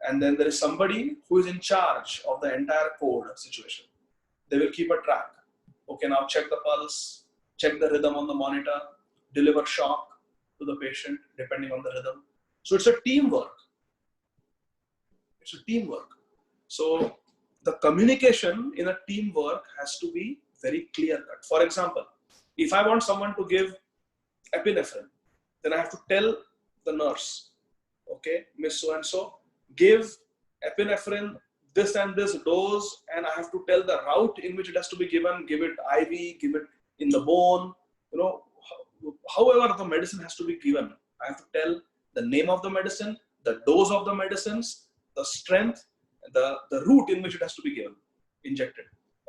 And then there is somebody who is in charge of the entire code situation. They will keep a track. Okay, now check the pulse, check the rhythm on the monitor, deliver shock to the patient depending on the rhythm. So it's a teamwork. It's a teamwork. So the communication in a teamwork has to be very clear cut. For example, if I want someone to give epinephrine, then I have to tell the nurse, okay, Miss So-and-so, give epinephrine this and this dose, and I have to tell the route in which it has to be given, give it IV, give it in the bone, however the medicine has to be given. I have to tell the name of the medicine, the dose of the medicines, the strength, the route in which it has to be given, injected.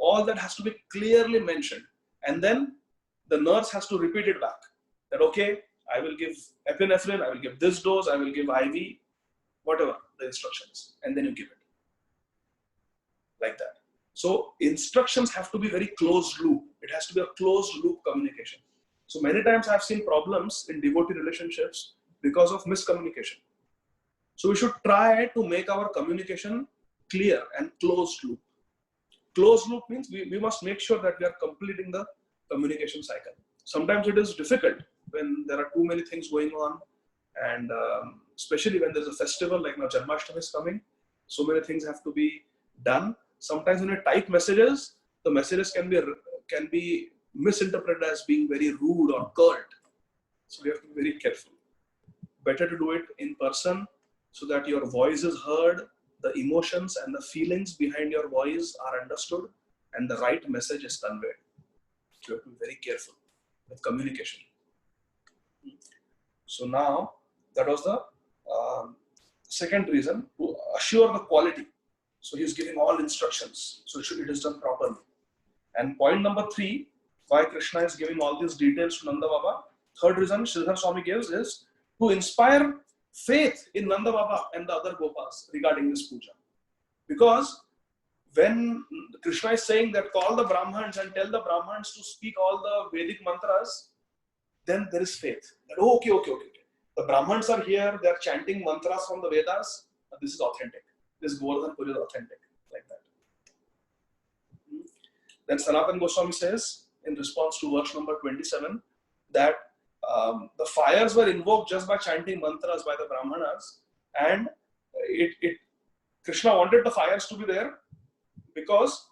all that has to be clearly mentioned. And then the nurse has to repeat it back. That, okay, I will give epinephrine, I will give this dose, I will give IV, whatever the instructions. And then you give it. Like that. So instructions have to be very closed loop. It has to be a closed loop communication. So many times I've seen problems in devotee relationships because of miscommunication. So we should try to make our communication clear and closed loop. Closed loop means we must make sure that we are completing the communication cycle. Sometimes it is difficult when there are too many things going on, and especially when there's a festival like now Janmashtami is coming, so many things have to be done. Sometimes when you type messages, the messages can be misinterpreted as being very rude or curt. So we have to be very careful. Better to do it in person so that your voice is heard, the emotions and the feelings behind your voice are understood, and the right message is conveyed. So you have to be very careful with communication. So now, that was the second reason, to assure the quality. So he is giving all instructions. So it is done properly. And point number 3, why Krishna is giving all these details to Nanda Baba. Third reason Sridhar Swami gives is to inspire faith in Nanda Baba and the other Gopas regarding this puja. Because when Krishna is saying that call the Brahmans and tell the Brahmans to speak all the Vedic mantras, then there is faith. That, okay. The Brahmans are here, they are chanting mantras from the Vedas. This is authentic. This Govardhan Puri is authentic. Like that. Then Sanatana Goswami says, in response to verse number 27, that the fires were invoked just by chanting mantras by the Brahmanas, and Krishna wanted the fires to be there because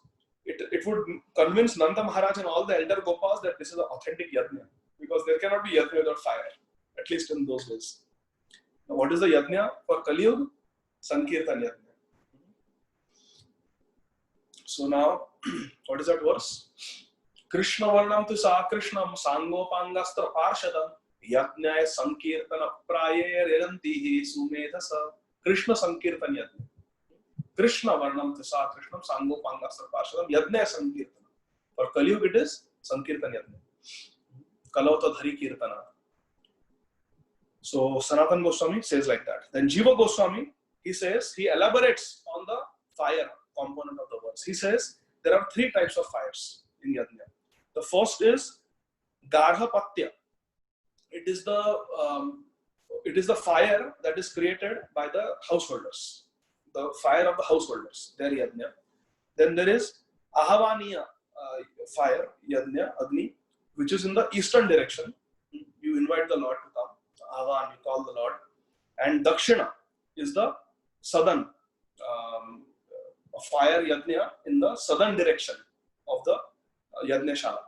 it would convince Nanda Maharaj and all the elder Gopals that this is an authentic yajna, because there cannot be yajna without fire, at least in those days. Now, what is the yajna for Kali Yuga? Sankirtan yajna. So now, what is that verse? Krishna varnam tu sa Krishnam sangopangastra parshadam yajnaya sankirtana praye rerantihi sumedhasa. Krishna sankirtan yajna. Krishna varnam tu sa Krishnam sangopangastra parshadam yajnaya sankirtana. For Kali Yuga it is sankirtan yajna. Kalavata dhari kirtana. So Sanatana Goswami says like that. Then Jiva Goswami, he says, he elaborates on the fire component of the verse. He says there are 3 types of fires in yajna. The first is Garhapatya. It is the fire that is created by the householders. The fire of the householders, their yajna. Then there is Ahavaniya fire, yajna, Agni, which is in the eastern direction. You invite the Lord to come. Ahavan, you call the Lord. And Dakshina is the southern fire yajna in the southern direction of the yajna shala.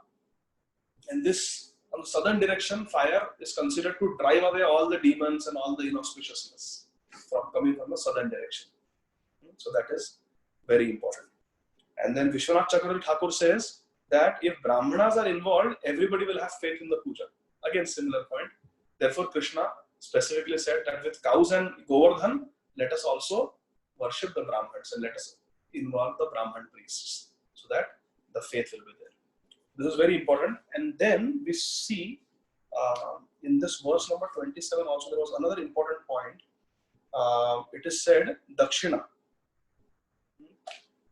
And this, on the southern direction, fire is considered to drive away all the demons and all the inauspiciousness coming from the southern direction. So that is very important. And then Vishwanath Chakravarti Thakur says that if Brahmanas are involved, everybody will have faith in the puja. Again, similar point. Therefore, Krishna specifically said that with cows and Govardhan, let us also worship the Brahmans and let us involve the Brahman priests so that the faith will be there. This is very important. And then we see in this verse number 27 also there was another important point. It is said, Dakshina,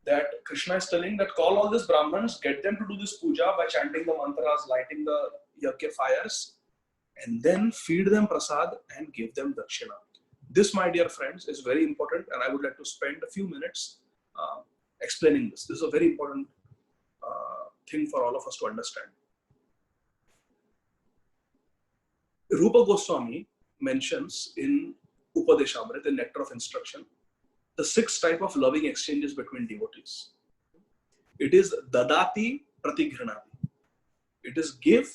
that Krishna is telling that call all these Brahmans, get them to do this puja by chanting the mantras, lighting the yajna fires, and then feed them prasad and give them dakshina. This, my dear friends, is very important, and I would like to spend a few minutes explaining this. This is a very important thing for all of us to understand. Rupa Goswami mentions in Upadeshamrita, the Nectar of Instruction, the 6 type of loving exchanges between devotees. It is dadati pratigranati. It is give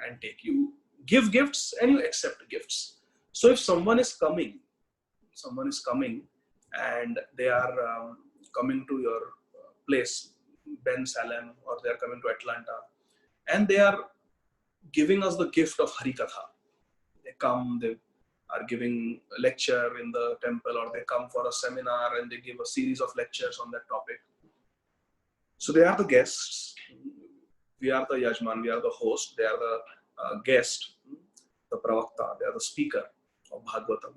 and take. You give gifts and you accept gifts. So if someone is coming and they are coming to your place, Ben Salem, or they are coming to Atlanta, and they are giving us the gift of Harikatha. They come, they are giving a lecture in the temple, or they come for a seminar and they give a series of lectures on that topic. So they are the guests. We are the yajman, we are the host. They are the guest, the pravakta, they are the speaker of Bhagavatam.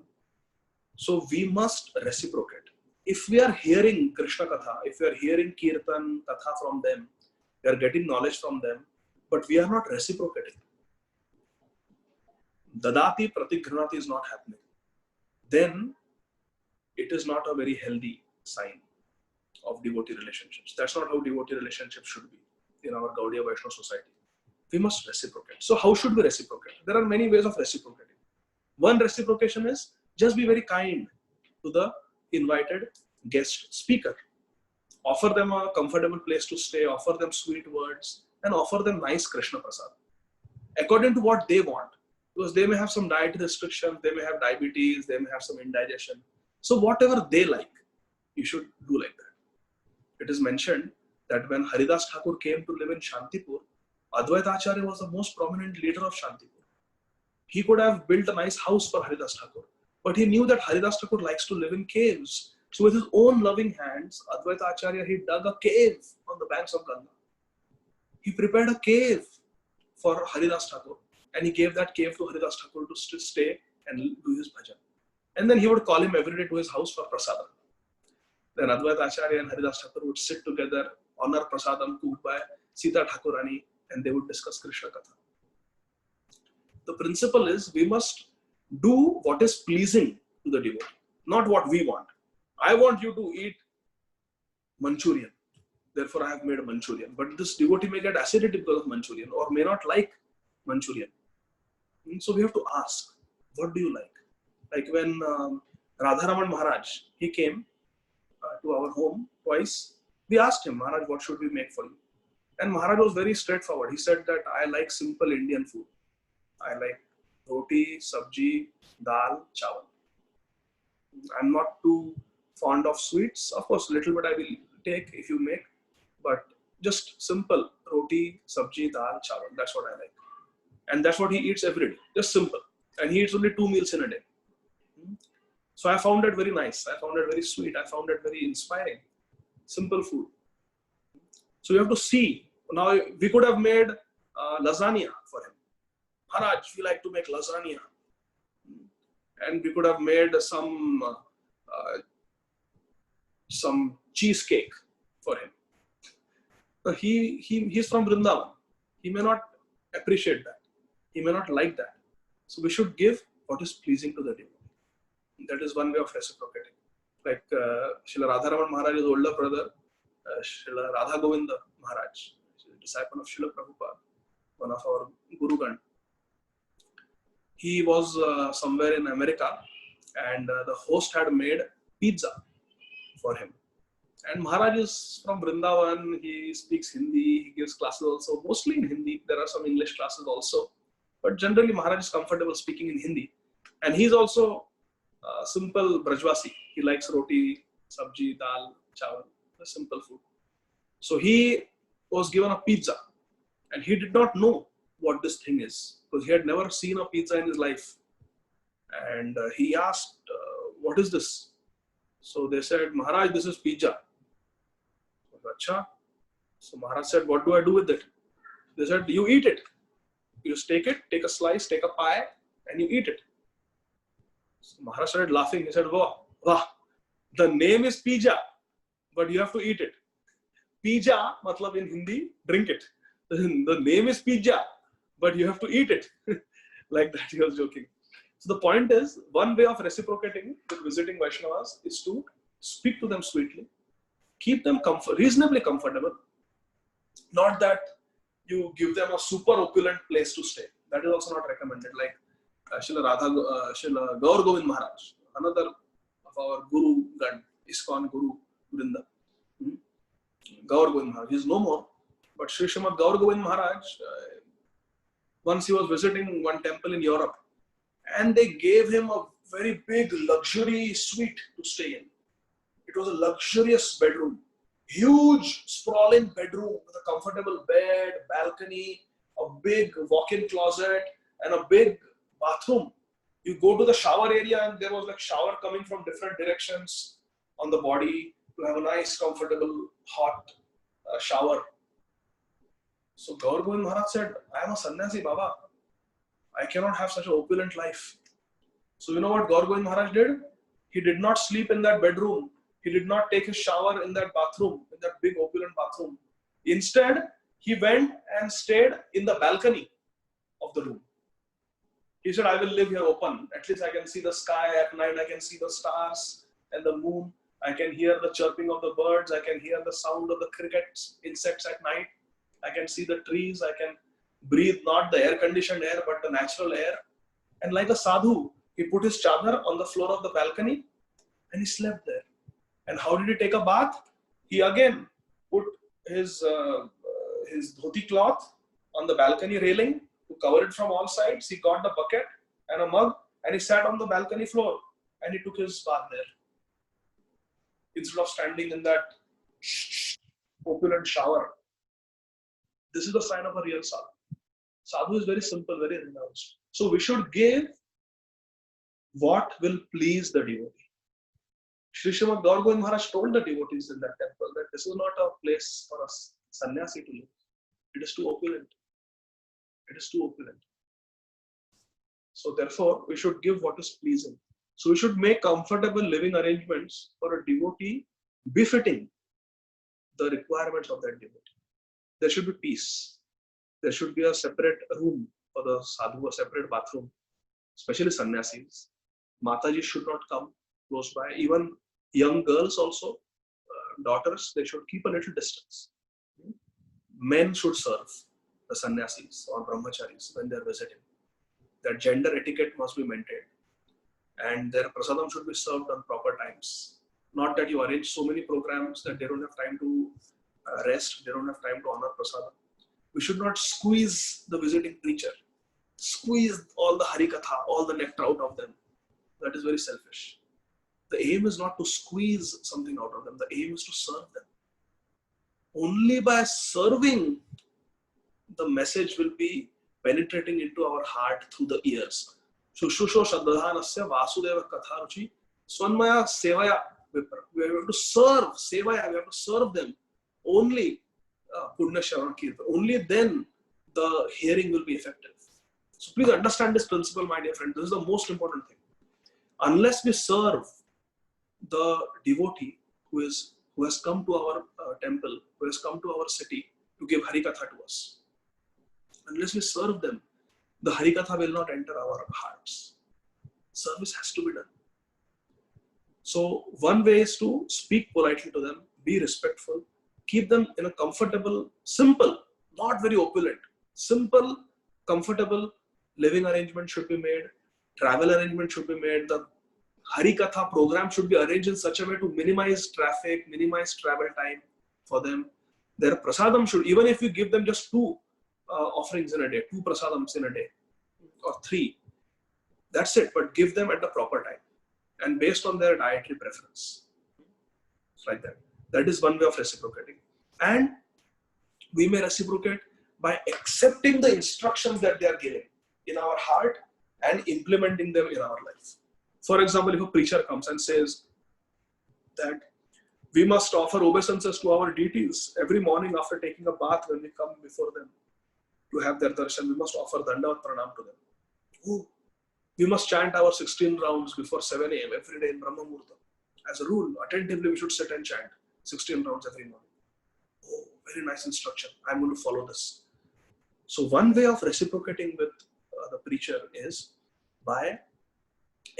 So we must reciprocate. If we are hearing Krishna Katha, if we are hearing Kirtan Katha from them, we are getting knowledge from them, but we are not reciprocating. Dadati pratigranati is not happening. Then it is not a very healthy sign of devotee relationships. That's not how devotee relationships should be in our Gaudiya Vaishnava society. We must reciprocate. So how should we reciprocate? There are many ways of reciprocating. One reciprocation is just be very kind to the invited guest speaker. Offer them a comfortable place to stay, offer them sweet words, and offer them nice Krishna Prasad according to what they want. Because they may have some diet restrictions, they may have diabetes, they may have some indigestion. So whatever they like, you should do like that. It is mentioned that when Haridas Thakur came to live in Shantipur, Advaita Acharya was the most prominent leader of Shantipur. He could have built a nice house for Haridas Thakur, but he knew that Haridas Thakur likes to live in caves. So with his own loving hands, Advaita Acharya, he dug a cave on the banks of Ganga. He prepared a cave for Haridas Thakur, and he gave that cave to Haridas Thakur to stay and do his bhajan. And then he would call him every day to his house for prasadam. Then Advaita Acharya and Haridas Thakur would sit together, honor prasadam cooked by Sita Thakurani, and they would discuss Krishna Katha. The principle is we must do what is pleasing to the devotee, not what we want. I want you to eat Manchurian. Therefore, I have made a Manchurian. But this devotee may get acidity because of Manchurian or may not like Manchurian. So we have to ask, what do you like? Like when Radharaman Maharaj, he came to our home twice. We asked him, Maharaj, what should we make for you? And Maharaj was very straightforward. He said that I like simple Indian food. I like roti, sabji, dal, chawal. I'm not too fond of sweets. Of course, a little bit I will take if you make, but just simple roti, sabji, dal, chawal. That's what I like. And that's what he eats every day. Just simple. And he eats only 2 meals in a day. So I found it very nice. I found it very sweet. I found it very inspiring. Simple food. So you have to see. Now we could have made lasagna for him. Maharaj, we like to make lasagna. And we could have made some cheesecake for him. So he's from Vrindavan. He may not appreciate that. He may not like that. So we should give what is pleasing to the devotee. That is one way of reciprocating. Like Srila Radharaman Maharaj's older brother, Srila Radha Govinda Maharaj, a disciple of Srila Prabhupada, one of our Gurugan. He was somewhere in America, and the host had made pizza for him. And Maharaj is from Vrindavan. He speaks Hindi. He gives classes also, mostly in Hindi. There are some English classes also. But generally, Maharaj is comfortable speaking in Hindi. And he's also simple Brajvasi. He likes roti, sabji, dal, chawal, the simple food. So he was given a pizza. And he did not know what this thing is, because he had never seen a pizza in his life. And he asked, what is this? So they said, Maharaj, this is pizza. Achha. So Maharaj said, what do I do with it? They said, you eat it. You just take it, take a slice, take a pie, and you eat it. So Maharaj started laughing. He said, wah, the name is pizza, but you have to eat it. Pizza, matlab in Hindi, drink it. The name is pizza, but you have to eat it. Like that, he was joking. So the point is, one way of reciprocating with visiting Vaishnavas is to speak to them sweetly, keep them reasonably comfortable. Not that you give them a super opulent place to stay. That is also not recommended. Like Srila Gaur Govind Maharaj, another of our Guru Gand, ISKCON Guru Vrinda. Gaur Govind Maharaj, he is no more. But Sri Srimad Gaur Govind Maharaj, once he was visiting one temple in Europe, and they gave him a very big luxury suite to stay in. It was a luxurious bedroom, huge sprawling bedroom with a comfortable bed, balcony, a big walk-in closet, and a big bathroom. You go to the shower area and there was like shower coming from different directions on the body to have a nice, comfortable, hot a shower. So Gaur Govind Maharaj said, I am a sannyasi, Baba. I cannot have such an opulent life. So you know what Gaur Govind Maharaj did? He did not sleep in that bedroom. He did not take his shower in that bathroom, in that big opulent bathroom. Instead, he went and stayed in the balcony of the room. He said, I will live here open. At least I can see the sky at night. I can see the stars and the moon. I can hear the chirping of the birds. I can hear the sound of the crickets, insects at night. I can see the trees. I can breathe not the air-conditioned air, but the natural air. And like a sadhu, he put his chadar on the floor of the balcony and he slept there. And how did he take a bath? He again put his dhoti cloth on the balcony railing to cover it from all sides. He got the bucket and a mug and he sat on the balcony floor and he took his bath there. Instead of standing in that opulent shower. This is the sign of a real sadhu. Sadhu is very simple, very renounced. So we should give what will please the devotee. Sri Srimad Gaur Govind Maharaj told the devotees in that temple that this is not a place for a sannyasi to live. It is too opulent. It is too opulent. So therefore, we should give what is pleasing. So we should make comfortable living arrangements for a devotee befitting the requirements of that devotee. There should be peace. There should be a separate room for the sadhu, a separate bathroom, especially sannyasis. Mataji should not come close by. Even young girls also, daughters, they should keep a little distance. Men should serve the sannyasis or brahmacharis when they are visiting. That gender etiquette must be maintained. And their prasadam should be served on proper times. Not that you arrange so many programs that they don't have time to rest, they don't have time to honor prasadam. We should not squeeze the visiting preacher, squeeze all the harikatha, all the nectar out of them. That is very selfish. The aim is not to squeeze something out of them. The aim is to serve them. Only by serving, the message will be penetrating into our heart through the ears. Shushusho Shadadhanasya Vasudeva Katharuchi Swanmaya Sevaya Vipra. We have to serve Sevaya, we have to serve them. Only Punya Shravan Kirtan. Only then the hearing will be effective. So please understand this principle, my dear friend. This is the most important thing. Unless we serve the devotee who has come to our temple, who has come to our city to give Harikatha to us, unless we serve them, the Harikatha will not enter our hearts. Service has to be done. So one way is to speak politely to them, be respectful, keep them in a comfortable, simple, not very opulent, simple, comfortable living arrangement should be made, travel arrangement should be made, the Harikatha program should be arranged in such a way to minimize traffic, minimize travel time for them. Their prasadam should, even if you give them just 2 offerings in a day, 2 prasadams in a day, or 3, that's it, but give them at the proper time and based on their dietary preference. It's like that. That is one way of reciprocating. And we may reciprocate by accepting the instructions that they are giving in our heart and implementing them in our life. For example, if a preacher comes and says that we must offer obeisances to our deities every morning after taking a bath when we come before them to have their darshan, we must offer dandavat pranam to them. Oh, we must chant our 16 rounds before 7 a.m. every day in Brahma Muhurta. As a rule, attentively we should sit and chant 16 rounds every morning. Oh, very nice instruction. I'm going to follow this. So one way of reciprocating with the preacher is by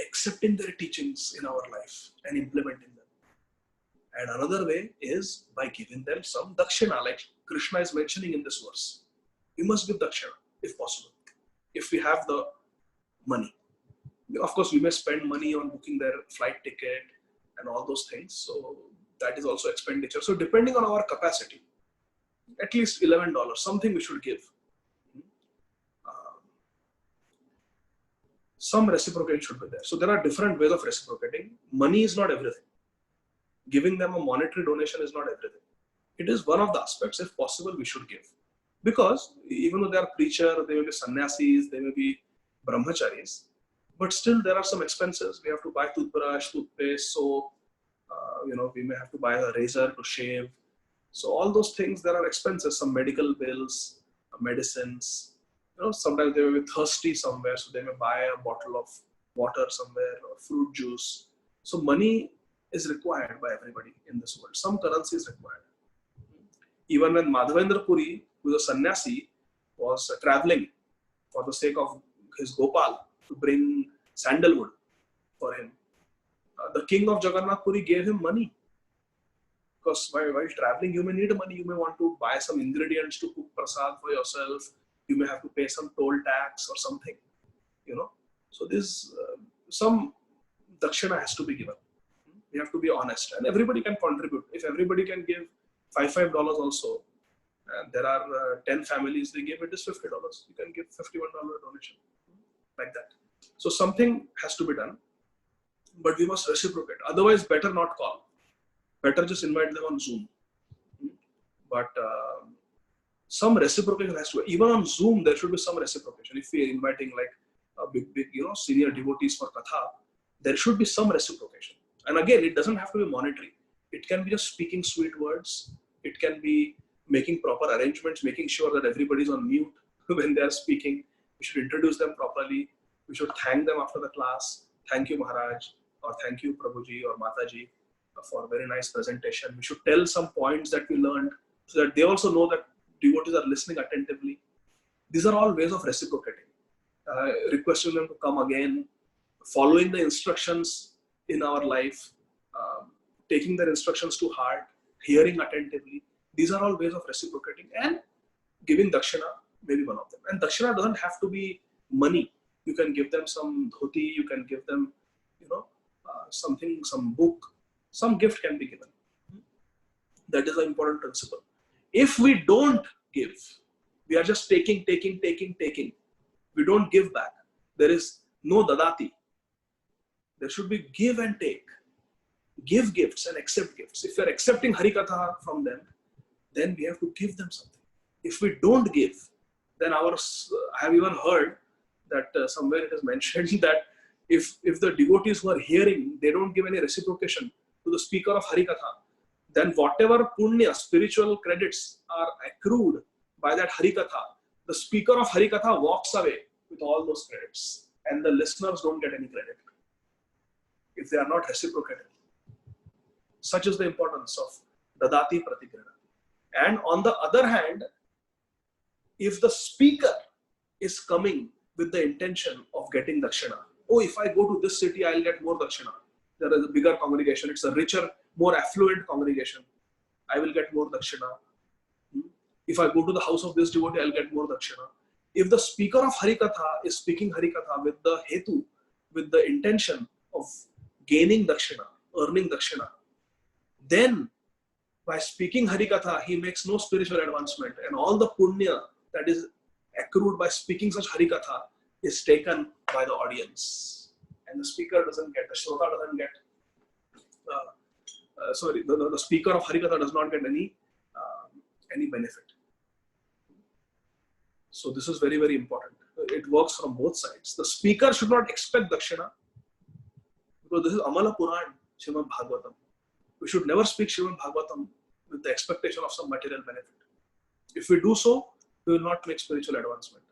accepting their teachings in our life and implementing them. And another way is by giving them some dakshina, like Krishna is mentioning in this verse. We must give dakshina if possible, if we have the money. Of course, we may spend money on booking their flight ticket and all those things. So that is also expenditure. So depending on our capacity, at least $11, something we should give. Some reciprocation should be there. So there are different ways of reciprocating. Money is not everything. Giving them a monetary donation is not everything. It is one of the aspects. If possible, we should give. Because even though they are preachers, they may be sannyasis, they may be brahmacharis, but still there are some expenses. We have to buy toothbrush, toothpaste, soap. We may have to buy a razor to shave. So all those things, there are expenses, some medical bills, medicines. Sometimes they may be thirsty somewhere, so they may buy a bottle of water somewhere or fruit juice. So money is required by everybody in this world. Some currency is required. Even when Madhavendra Puri, who is a sannyasi, was traveling for the sake of his Gopal to bring sandalwood for him, the king of Jagannath Puri gave him money. Because while traveling, you may need money. You may want to buy some ingredients to cook prasad for yourself. You may have to pay some toll tax or something. So this some dakshina has to be given. We have to be honest, and everybody can contribute. If everybody can give $5 also, and there are 10 families, they give it is $50. You can give $51 donation, like that. So something has to be done, but we must reciprocate. Otherwise, better not call. Better just invite them on Zoom. But some reciprocation has to be. Even on Zoom, there should be some reciprocation. If we are inviting like a big, senior devotees for Katha, there should be some reciprocation. And again, it doesn't have to be monetary. It can be just speaking sweet words. It can be making proper arrangements, making sure that everybody's on mute when they are speaking. We should introduce them properly. We should thank them after the class. Thank you, Maharaj, or thank you, Prabhuji or Mataji, for a very nice presentation. We should tell some points that we learned so that they also know that devotees are listening attentively. These are all ways of reciprocating. Requesting them to come again, following the instructions in our life, taking their instructions to heart, hearing attentively. These are all ways of reciprocating, and giving dakshina may be one of them. And dakshina doesn't have to be money. You can give them some dhoti, you can give them, something, some book, some gift can be given. That is an important principle. If we don't give, we are just taking. We don't give back. There is no dadati. There should be give and take. Give gifts and accept gifts. If we are accepting Harikatha from them, then we have to give them something. If we don't give, then I have even heard that somewhere it is mentioned that if the devotees who are hearing, they don't give any reciprocation to the speaker of Harikatha, then whatever punya, spiritual credits are accrued by that Harikatha, the speaker of Harikatha walks away with all those credits, and the listeners don't get any credit if they are not reciprocated. Such is the importance of dadati pratigranati. And on the other hand, if the speaker is coming with the intention of getting dakshina, if I go to this city, I'll get more dakshina. There is a bigger congregation, it's a richer, more affluent congregation, I will get more dakshina. If I go to the house of this devotee, I'll get more dakshina. If the speaker of Harikatha is speaking Harikatha with the hetu, with the intention of gaining dakshina, earning dakshina, then by speaking Harikatha, he makes no spiritual advancement, and all the punya that is accrued by speaking such Harikatha is taken by the audience, and the speaker doesn't get, the Shrota doesn't get, the speaker of Harikatha does not get any benefit. So this is very, very important. It works from both sides. The speaker should not expect dakshina, because this is Amala Puran, Srimad Bhagavatam. We should never speak Srimad Bhagavatam with the expectation of some material benefit. If we do so, we will not make spiritual advancement.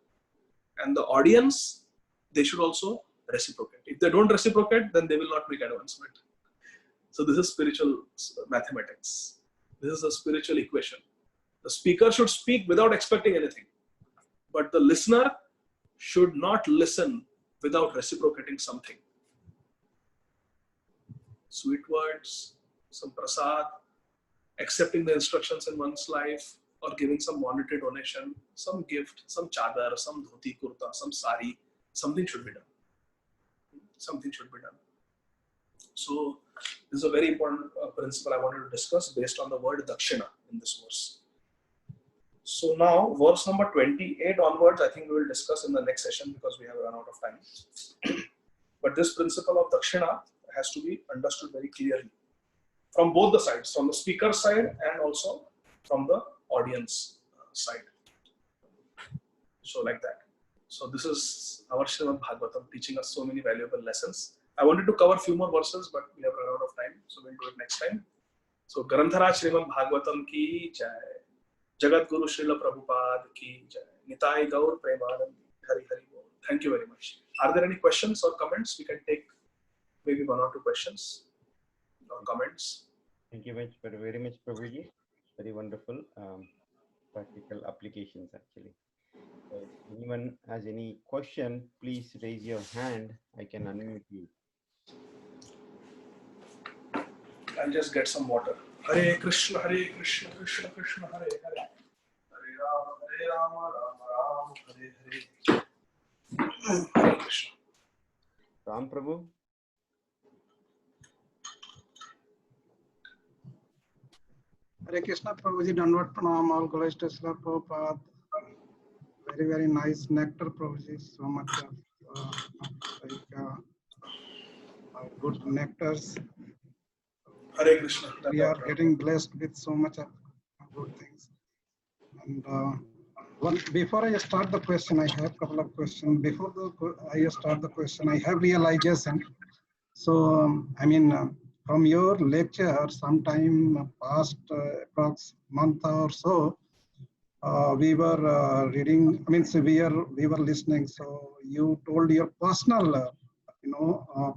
And the audience, they should also reciprocate. If they don't reciprocate, then they will not make advancement. So this is spiritual mathematics. This is a spiritual equation. The speaker should speak without expecting anything, but the listener should not listen without reciprocating something. Sweet words, some prasad, accepting the instructions in one's life, or giving some monetary donation, some gift, some chadar, some dhoti, kurta, some sari, something should be done. Something should be done. So this is a very important principle I wanted to discuss based on the word dakshina in this verse. So now verse number 28 onwards, I think we will discuss in the next session because we have run out of time. But this principle of dakshina has to be understood very clearly from both the sides, from the speaker side and also from the audience side. So like that. So this is our Srimad Bhagavatam teaching us so many valuable lessons. I wanted to cover a few more verses, but we have run out of time, so we'll do it next time. So ग्रंथराज Shrimad Bhagavatam की जय, जगत गुरु श्रील प्रभुपाद की जय, निताय गौर प्रेमानंद, हरि हरि बोल. Thank you very much. Are there any questions or comments? We can take maybe 1 or 2 questions or comments. Thank you very much, Prabhuji. Very wonderful practical applications actually. So if anyone has any question, please raise your hand. I can unmute you. I'll just get some water. Hare Krishna, Krishna Krishna, Hare Hare. Hare Rama, Rama, Hare Hare. Hare Krishna. Ram Prabhu. Hare Krishna, Prabhuji, Dandavat Pranam, all glories to Srila Prabhupada. Very, very nice nectar, Prabhuji. So much of good nectars. Hare Krishna. We are getting blessed with so much of good things. And before I start the question, I have a couple of questions. Before I start the question, I have realization. So, from your lecture, sometime past approx month or so, we were reading. We were listening. So you told your personal,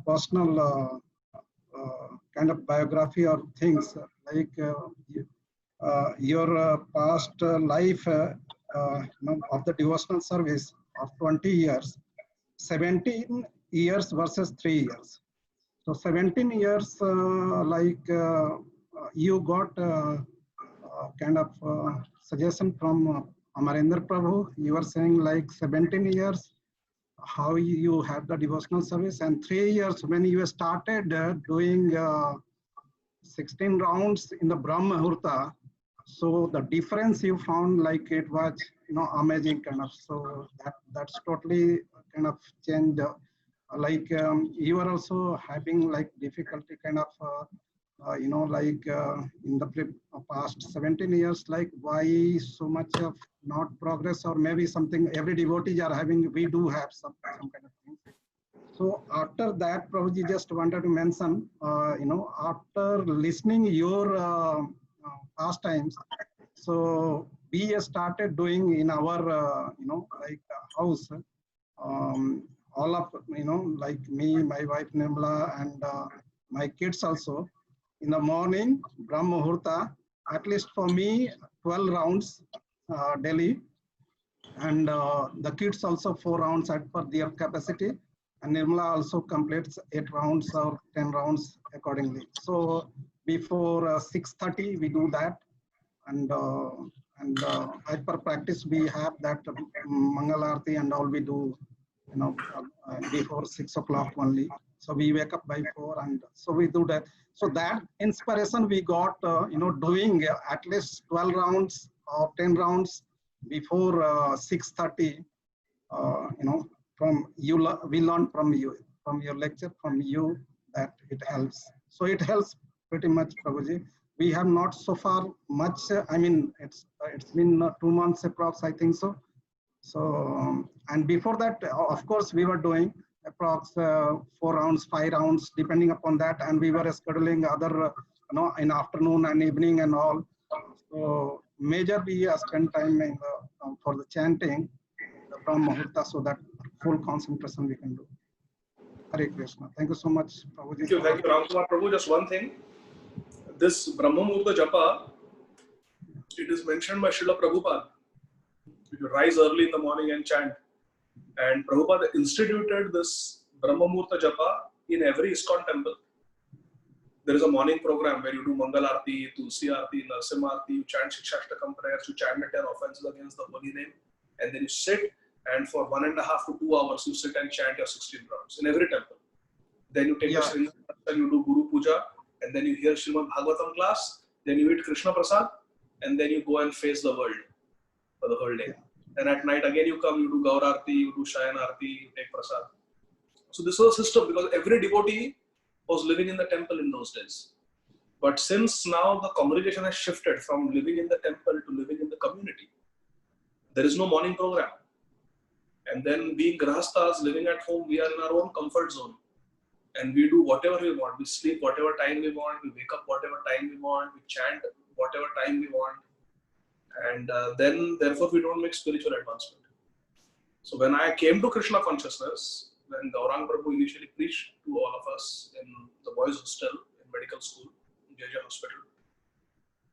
personal kind of biography or things like your past life of the devotional service of 20 years, 17 years versus 3 years. So 17 years, you got kind of suggestion from Amarendra Prabhu. You were saying like 17 years, how you had the devotional service, and 3 years when you started doing 16 rounds in the Brahma Muhurta. So the difference you found, like it was, amazing kind of. So that's totally kind of changed. You are also having like difficulty kind of, in the past 17 years, like why so much of not progress, or maybe something every devotees are having, we do have some kind of thing. So after that, Prabhuji just wanted to mention, after listening your pastimes, so we started doing in our, house, all of, like me, my wife Nimla, and my kids also, in the morning, Brahma Muhurta, at least for me, 12 rounds daily, and the kids also 4 rounds at per their capacity, and Nirmala also completes 8 rounds or 10 rounds accordingly. So before 6:30 we do that, and as per practice we have that Mangal Aarti and all we do, before 6 o'clock only. So we wake up by 4, and so we do that. So that inspiration we got, doing at least 12 rounds or 10 rounds before 6:30. From you, we learn from you, from your lecture, from you, that it helps. So it helps pretty much, Prabhuji. We have not so far much. It's been 2 months approx, I think so. So and before that, of course, we were doing approx 4 rounds, 5 rounds, depending upon that, and we were scheduling other, in afternoon and evening and all. So major we spend time in the, for the chanting from Muhurta, so that full concentration we can do. Hare Krishna. Thank you so much, Prabhuji. Thank you, Ram Kumar Prabhu. Just one thing. This Brahma Muhurta Japa, it is mentioned by Srila Prabhupada. You rise early in the morning and chant. And Prabhupada instituted this Brahma Muhurta Japa in every ISKCON temple. There is a morning program where you do Mangal Aarti, Tulsi Aarti, Narsimha Aarti, you chant Shikshastakam prayers, you chant the 10 offenses against the holy name, and then you sit, and for 1.5 to 2 hours you sit and chant your 16 rounds in every temple. Then you take the Srinivasa and you do Guru Puja, and then you hear Srimad Bhagavatam class, then you eat Krishna Prasad, and then you go and face the world for the whole day. And at night again you come, you do Gaur Aarti, you do Shayan Aarti, you take Prasad. So this was a system, because every devotee was living in the temple in those days. But since now the congregation has shifted from living in the temple to living in the community, there is no morning program. And then being Grahasthas, living at home, we are in our own comfort zone. and we do whatever we want. We sleep whatever time we want. We wake up whatever time we want. We chant whatever time we want. And then, therefore, we don't make spiritual advancement. So when I came to Krishna consciousness, when Gaurang Prabhu initially preached to all of us in the boys' hostel in medical school, in JJ Hospital,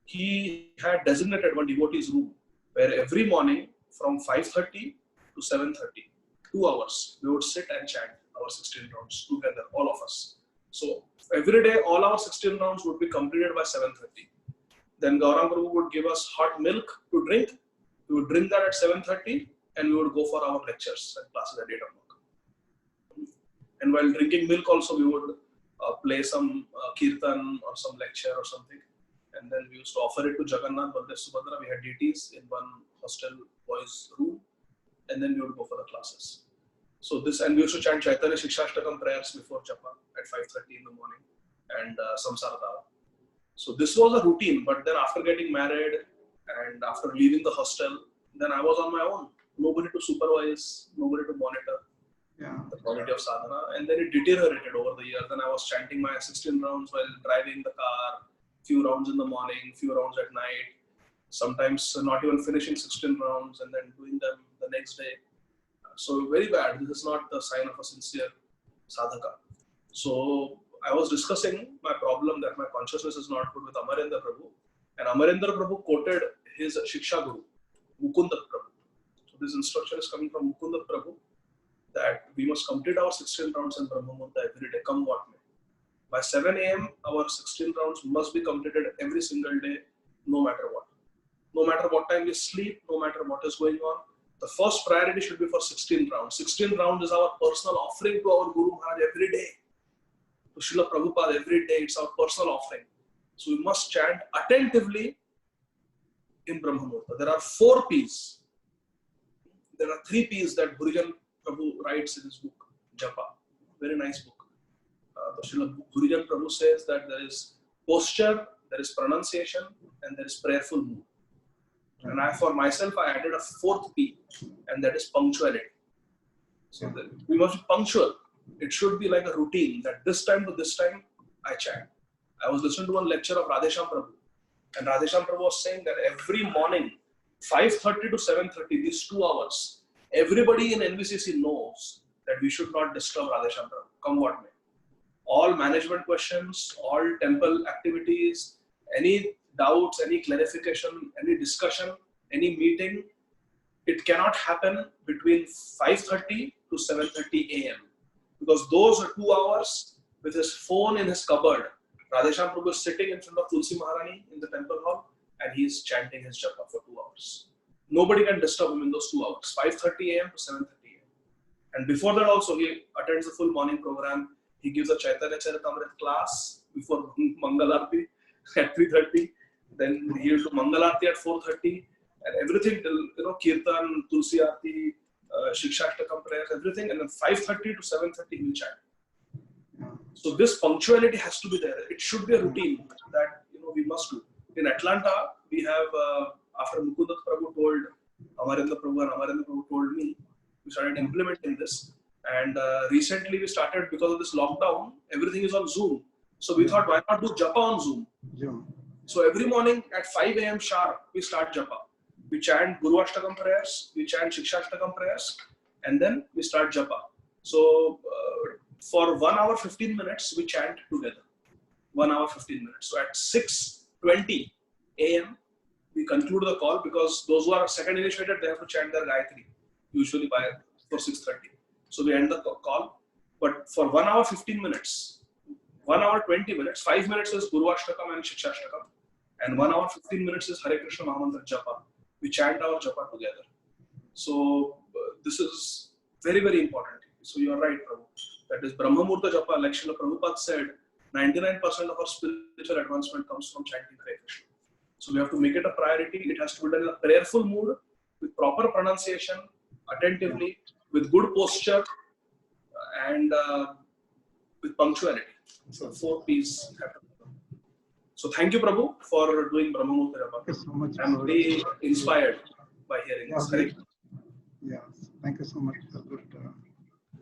he had designated one devotee's room where every morning from 5:30 to 7:30, 2 hours, we would sit and chant our 16 rounds together, all of us. So every day, all our 16 rounds would be completed by 7:30. Then Gaurang Prabhu would give us hot milk to drink. We would drink that at 7:30 and we would go for our lectures and classes at 8 o'clock. And while drinking milk also, we would play some kirtan or some lecture or something. And then we used to offer it to Jagannath, Baldev, Subhadra. We had deities in one hostel boys' room. And then we would go for the classes. So this, and we used to chant Chaitanya Shikshashtakam prayers before Japa at 5:30 in the morning and Samsara Dava. So this was a routine, but then after getting married and after leaving the hostel, then I was on my own. Nobody to supervise, nobody to monitor the quality of sadhana. And then it deteriorated over the years. Then I was chanting my 16 rounds while driving the car, few rounds in the morning, few rounds at night. Sometimes not even finishing 16 rounds and then doing them the next day. So very bad. This is not the sign of a sincere sadhaka. So I was discussing my problem that my consciousness is not good with Amarendra Prabhu. And Amarendra Prabhu quoted his Shiksha Guru, Mukunda Prabhu. So this instruction is coming from Mukunda Prabhu that we must complete our 16 rounds in Brahma Muhurta every day, come what may. By 7 a.m., our 16 rounds must be completed every single day, no matter what. No matter what time we sleep, no matter what is going on, the first priority should be for 16 rounds. 16 rounds is our personal offering to our Guru Maharaj every day. To Srila Prabhupada every day, it's our personal offering. So we must chant attentively in Brahma Muhurta. There are 4 P's. There are 3 P's that Bhurijan Prabhu writes in his book, Japa. Very nice book. Srila Bhurijan Prabhu says that there is posture, there is pronunciation, and there is prayerful mood. And I, for myself, I added a 4th P, and that is punctuality. So we must be punctual. It should be like a routine that this time to this time, I chant. I was listening to one lecture of Radhesham Prabhu, and Radhesham Prabhu was saying that every morning, 5:30 to 7:30, these 2 hours, everybody in NVCC knows that we should not disturb Radhesham Prabhu, come what may. All management questions, all temple activities, any doubts, any clarification, any discussion, any meeting, it cannot happen between 5:30 to 7:30 a.m. Because those are 2 hours with his phone in his cupboard. Radhesham Prabhu is sitting in front of Tulsi Maharani in the temple hall and he is chanting his japa for 2 hours. Nobody can disturb him in those 2 hours, 5:30 a.m. to 7:30 a.m. And before that also, he attends the full morning program. He gives a Chaitanya Charitamrita class before Mangalarti at 3:30. Then he will do Mangalarti at 4:30. And everything till, Kirtan, Tulsi Aarti, Shikshashtakam prayers, everything. And then 5:30 to 7:30 he will chant. So this punctuality has to be there. It should be a routine that we must do. In Atlanta, we have, after Mukunda Prabhu told Amarendra Prabhu and Amarendra Prabhu told me, we started implementing this. And recently we started, because of this lockdown, everything is on Zoom. So we thought, why not do japa on Zoom? So every morning at 5 a.m. sharp, we start japa. We chant Guru Ashtakam prayers, we chant Shikshashtakam prayers, and then we start japa. So for 1 hour 15 minutes, we chant together. 1 hour 15 minutes. So at 6:20 a.m., we conclude the call, because those who are second initiated, they have to chant their Gayatri, usually for 6:30. So we end the call. But for 1 hour 15 minutes, 1 hour 20 minutes, 5 minutes is Guru Ashtakam and Shikshashtakam, and 1 hour 15 minutes is Hare Krishna Mahamantra Japa. We chant our japa together. So this is very, very important. So you are right, Prabhu. That is Brahma Muhurta Japa, like Srila Prabhupada said, 99% of our spiritual advancement comes from chanting Hare Krishna. So we have to make it a priority. It has to be done in a prayerful mood, with proper pronunciation, attentively, with good posture, and with punctuality. So 4 P's have to be done. So thank you, Prabhu, for doing Brahma Muhurta Japa. Thank you so much. I'm very inspired by hearing this. Yeah, thank you so much for good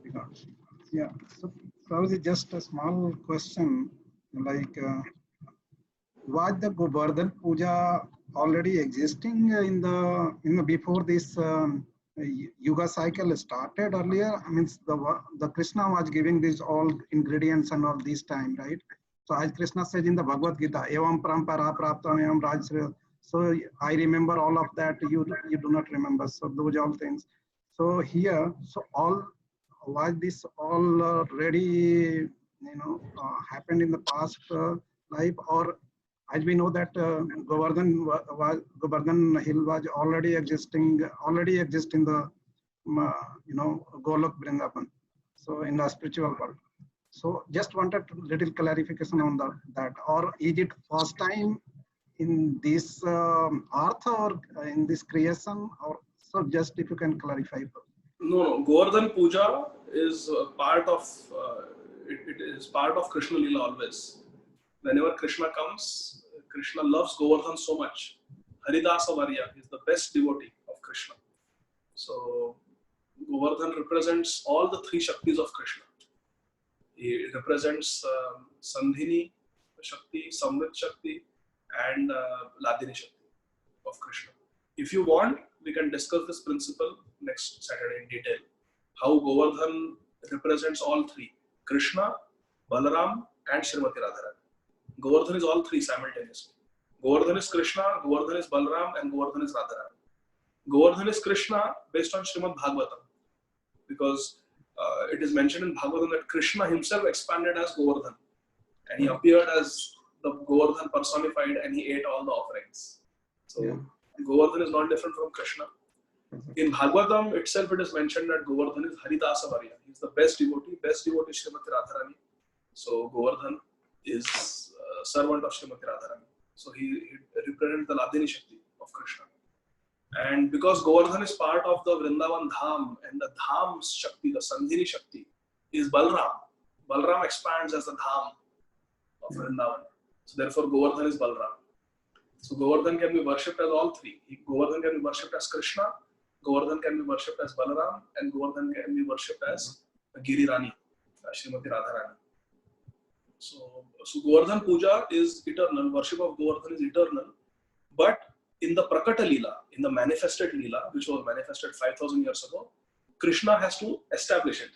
regards. Yeah, so Probably just a small question, like was the Govardhan Puja already existing in the before this Yuga cycle started earlier? I mean, the Krishna was giving these all ingredients and all this time, right? So as Krishna says in the Bhagavad Gita, evam parampara praptam evam rajasriya. So I remember all of that. You do not remember. So those all things. So here, so all was this all already happened in the past life, or as we know that Govardhan Hill was already exist in the Golok Vrindavan, so in the spiritual world. So just wanted little clarification on that, or is it first time in this earth or in this creation, or so just if you can clarify. No, Govardhan Puja is part of it is part of Krishna Lila always. Whenever Krishna comes, Krishna loves Govardhan so much. Haridasa Varya is the best devotee of Krishna. So Govardhan represents all the three Shaktis of Krishna. It represents Sandhini Shakti, Samvit Shakti, and Ladini Shakti of Krishna. If you want, we can discuss this principle next Saturday in detail. How Govardhan represents all three: Krishna, Balaram, and Srimati Radharani. Govardhan is all three simultaneously. Govardhan is Krishna, Govardhan is Balaram, and Govardhan is Radharani. Govardhan is Krishna based on Srimad Bhagavatam, because it is mentioned in Bhagavatam that Krishna himself expanded as Govardhan, and he appeared as the Govardhan personified, and he ate all the offerings. So Govardhan is not different from Krishna. In Bhagavatam itself, it is mentioned that Govardhan is Haridasa Varya. He is the best devotee Srimati Radharani. So Govardhan is servant of Srimati Radharani. So he represents the Ladini Shakti of Krishna. And because Govardhan is part of the Vrindavan Dham, and the Dham Shakti, the Sandhini Shakti, is Balram. Balram expands as the Dham of Vrindavan. So therefore Govardhan is Balram. So Govardhan can be worshipped as all three. Govardhan can be worshipped as Krishna, Govardhan can be worshipped as Balaram, and Govardhan can be worshipped as Girirani, Srimati Radharani. So Govardhan Puja is eternal, worship of Govardhan is eternal, but in the Prakata Leela, in the manifested Leela, which was manifested 5,000 years ago, Krishna has to establish it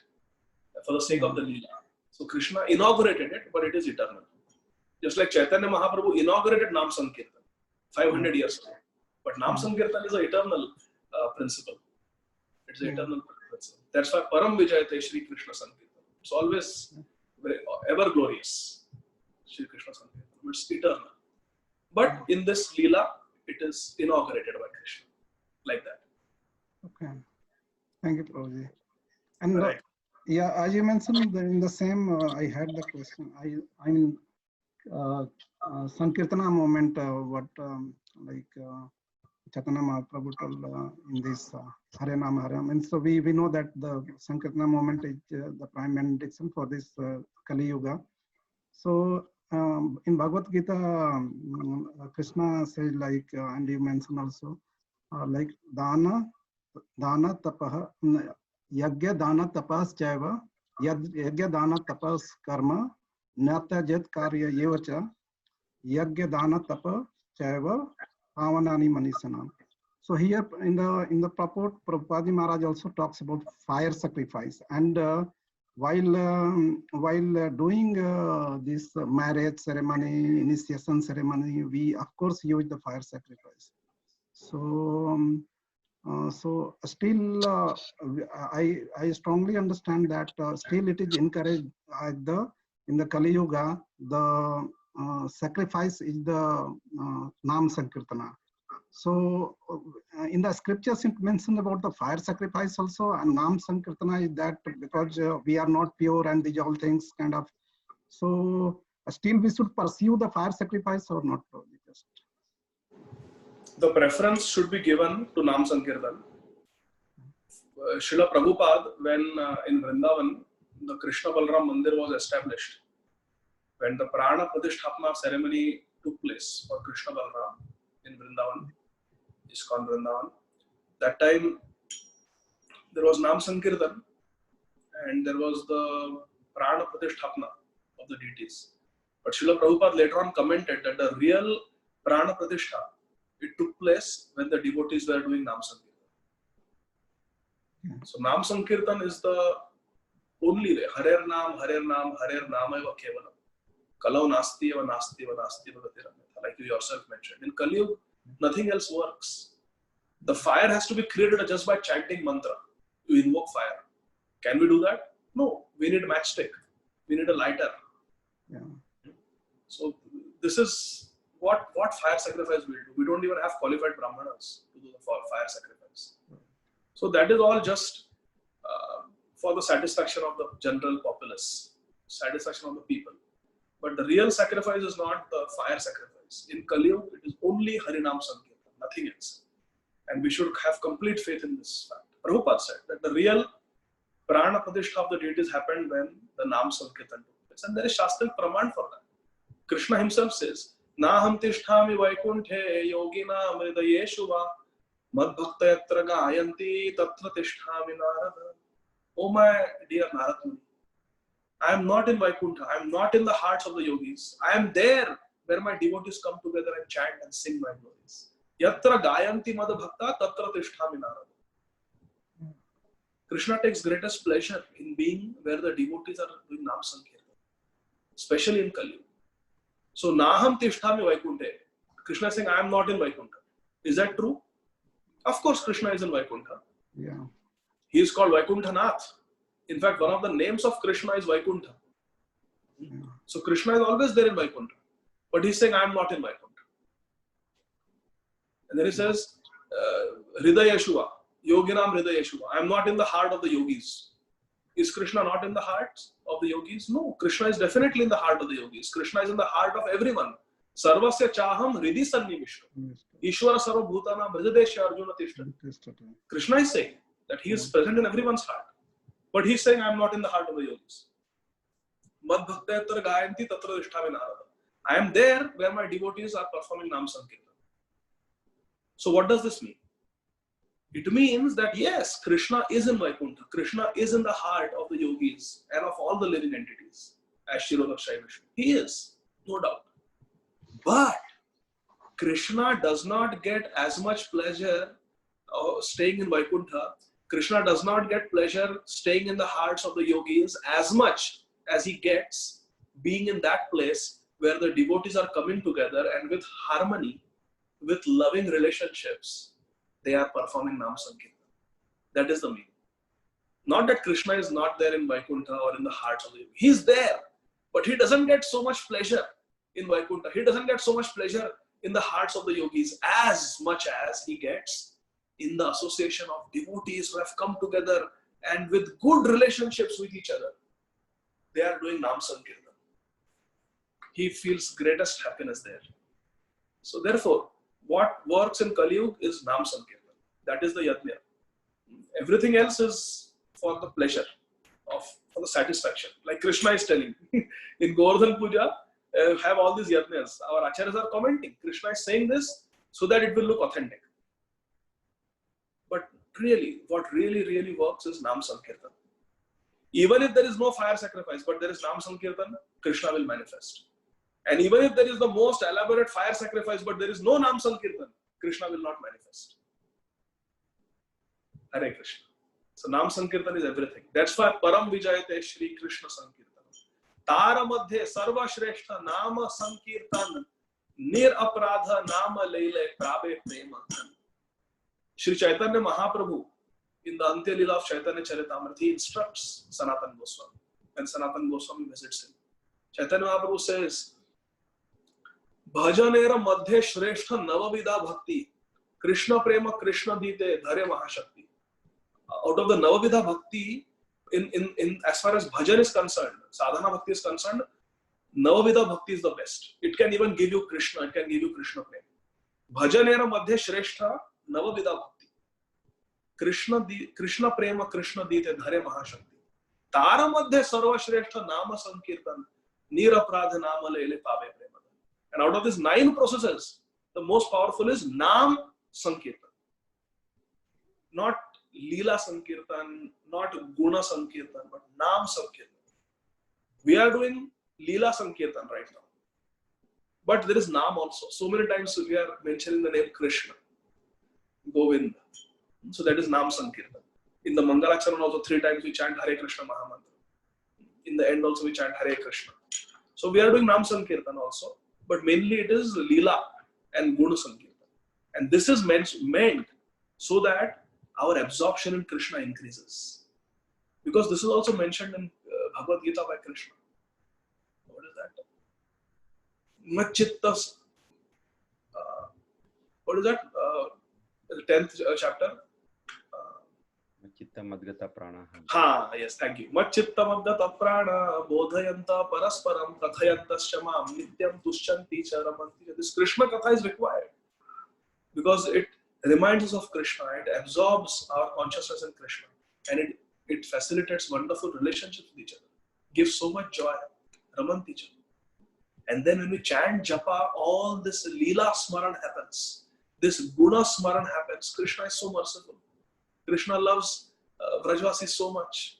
for the sake of the Leela. So Krishna inaugurated it, but it is eternal. Just like Chaitanya Mahaprabhu inaugurated Nam Sankirtan 500 years ago. But Nam Sankirtan is an eternal principle. It's an eternal principle. That's why Param Vijayate Shri Krishna Sankirtan. It's always ever glorious. Shri Krishna Sankirtan. It's eternal. But in this Leela, it is inaugurated by Krishna. Like that. Okay. Thank you, Prabhuji. And yeah, as you mentioned, in the same, I had the question. I mean, Sankirtana moment, what Chaitanya Mahaprabhu told in this Hare Nam Hare Nam. And so we know that the Sankirtana moment is the prime benediction for this Kali Yuga. So in Bhagavad Gita, Krishna says like, and you mentioned also, like Dana Tapaha, Yagya Dana Tapas Chaiva, Yagya Dana Tapas Karma, Natya Jet Karya Yevacha, Yagya Dana Tapa Chaiva, Pavanani Manisana. So here in the purport, Prabhupada Maharaj also talks about fire sacrifice, and while doing this marriage ceremony, initiation ceremony, we of course use the fire sacrifice. So so still I strongly understand that still it is encouraged in the Kali Yuga, the sacrifice is the Nam Sankirtana. So in the scriptures it mentioned about the fire sacrifice also, and Nam Sankirtana is that because we are not pure and these all things kind of. So still we should pursue the fire sacrifice or not? The preference should be given to Nam Sankirtan. Srila Prabhupada, when in Vrindavan, the Krishna Balaram Mandir was established, when the Prana Pratisthapana ceremony took place for Krishna Balaram in Vrindavan, ISKCON Vrindavan, that time there was Nam Sankirtan and there was the prana pratisthapana of the deities. But Srila Prabhupada later on commented that the real prana pratishtha, it took place when the devotees were doing Nam Sankirtan. So Nam Sankirtan is the only way. Harer Nam, Harer Nam, Harer Nama eva kevalam. Kalau nasti eva nasti eva nasti eva gatiranyatha, like you yourself mentioned. In Kali Yuga, nothing else works. The fire has to be created just by chanting mantra. You invoke fire. Can we do that? No. We need a matchstick. We need a lighter. Yeah. So this is what fire sacrifice will do. We don't even have qualified brahmanas to do the fire sacrifice. So that is all just for the satisfaction of the general populace, satisfaction of the people. But the real sacrifice is not the fire sacrifice. In Kali Yuga, it is only Harinam Sankirtan, nothing else. And we should have complete faith in this fact. Prabhupada said that the real prana pratishtha of the deities happened when the Nam Sankirtan took place. And there is Shastric praman for that. Krishna himself says, Naham tisthami vaikunthe yogina mridayeshu va mad bhaktayatra gayanti tatra tisthami narada. Oh my dear Narad Muni, I am not in Vaikuntha. I am not in the hearts of the yogis. I am there where my devotees come together and chant and sing my glories. Yatra gayanti mad bhakta tatra tisthami narada. Krishna takes greatest pleasure in being where the devotees are doing Nam Sankirtan, especially in Kali Yuga. So, Naham Tishtami Vaikunthe. Krishna is saying, I am not in Vaikuntha. Is that true? Of course, Krishna is in Vaikuntha. Yeah. He is called Vaikuntha-nath. In fact, one of the names of Krishna is Vaikuntha. Yeah. So, Krishna is always there in Vaikuntha. But he is saying, I am not in Vaikuntha. And then he says, Hridayeshuva. Yoginam Hridayeshuva. I am not in the heart of the yogis. Is Krishna not in the hearts of the yogis? No. Krishna is definitely in the heart of the yogis. Krishna is in the heart of everyone. Sarvasya chaham hridi sannivishto. Ishvara sarva bhutanam hridadesya arjuna tishta. Krishna is saying that he is present in everyone's heart. But he is saying, I am not in the heart of the yogis. Mad bhaktayatra gayanti tatra tisthami narada. I am there where my devotees are performing Nam Sankirtan. So what does this mean? It means that yes, Krishna is in Vaikuntha. Krishna is in the heart of the yogis and of all the living entities, as Shirodakshaya Vishnu. He is, no doubt. But Krishna does not get as much pleasure staying in Vaikuntha. Krishna does not get pleasure staying in the hearts of the yogis as much as he gets being in that place where the devotees are coming together and with harmony, with loving relationships, they are performing Nam Sankirtan. That is the meaning. Not that Krishna is not there in Vaikuntha or in the hearts of the yogis. He is there, but he doesn't get so much pleasure in Vaikuntha. He doesn't get so much pleasure in the hearts of the yogis as much as he gets in the association of devotees who have come together and with good relationships with each other. They are doing Nam Sankirtan. He feels greatest happiness there. So therefore, what works in Kali Yuga is Nam Sankirtan. That is the yajna. Everything else is for the pleasure, for the satisfaction. Like Krishna is telling, in Govardhan Puja, have all these yajnas. Our acharyas are commenting. Krishna is saying this so that it will look authentic. But really, what really works is Nam Sankirtan. Even if there is no fire sacrifice, but there is Nam Sankirtan, Krishna will manifest. And even if there is the most elaborate fire sacrifice, but there is no Nam Sankirtan, Krishna will not manifest. Hare Krishna. So Nam Sankirtan is everything. That's why Param Vijayate Shri Krishna Sankirtan. Tara Madhye Sarva Shrestha Nama Sankirtan Nir Apradha Nama Leile Prabe Prema. Shri Chaitanya Mahaprabhu, in the Antya Lila of Chaitanya Charitamrita, he instructs Sanatana Goswami. And Sanatana Goswami visits him. Chaitanya Mahaprabhu says, Bhajanera Madhye Shrestha Navavidha Bhakti Krishna Prema Krishna Dite Dhare Mahashakti. Out of the Navavidha Bhakti, in as far as bhajan is concerned, sadhana bhakti is concerned, Navavidha Bhakti is the best. It can even give you Krishna, it can give you Krishna Prema. Bhajanera Madhye Shrestha Navavidha Bhakti Krishna Prema Krishna Dite Dhare Mahashakti. Tara Madhye Sarva Shrestha Nama Sankirtan Nira Pradha Nama Lele Pabe Prema. And out of these 9 processes, the most powerful is Nam Sankirtan. Not Leela Sankirtan, not Guna Sankirtan, but Nam Sankirtan. We are doing Leela Sankirtan right now. But there is Naam also. So many times we are mentioning the name Krishna, Govinda. So that is Naam Sankirtan. In the Mangalacharan also 3 times we chant Hare Krishna Mahamantra. In the end also we chant Hare Krishna. So we are doing Naam Sankirtan also. But mainly it is Leela and Guna Sankirtan. And this is meant so that our absorption in Krishna increases. Because this is also mentioned in Bhagavad Gita by Krishna. What is that? Machittas. What is that? The 10th chapter. Chitta Madgata Prana. Yes, thank you. Machitta Madgata Prana Bodhayanta Parasparam Kathayantascha Mam Nityam Tushyanti Charamanti. This Krishna Katha is required because it reminds us of Krishna, it absorbs our consciousness in Krishna, and it facilitates wonderful relationships with each other, gives so much joy, Ramanti. And then when we chant Japa, all this Leela Smaran happens, this Guna Smaran happens. Krishna is so merciful. Krishna loves Vrajvasi so much.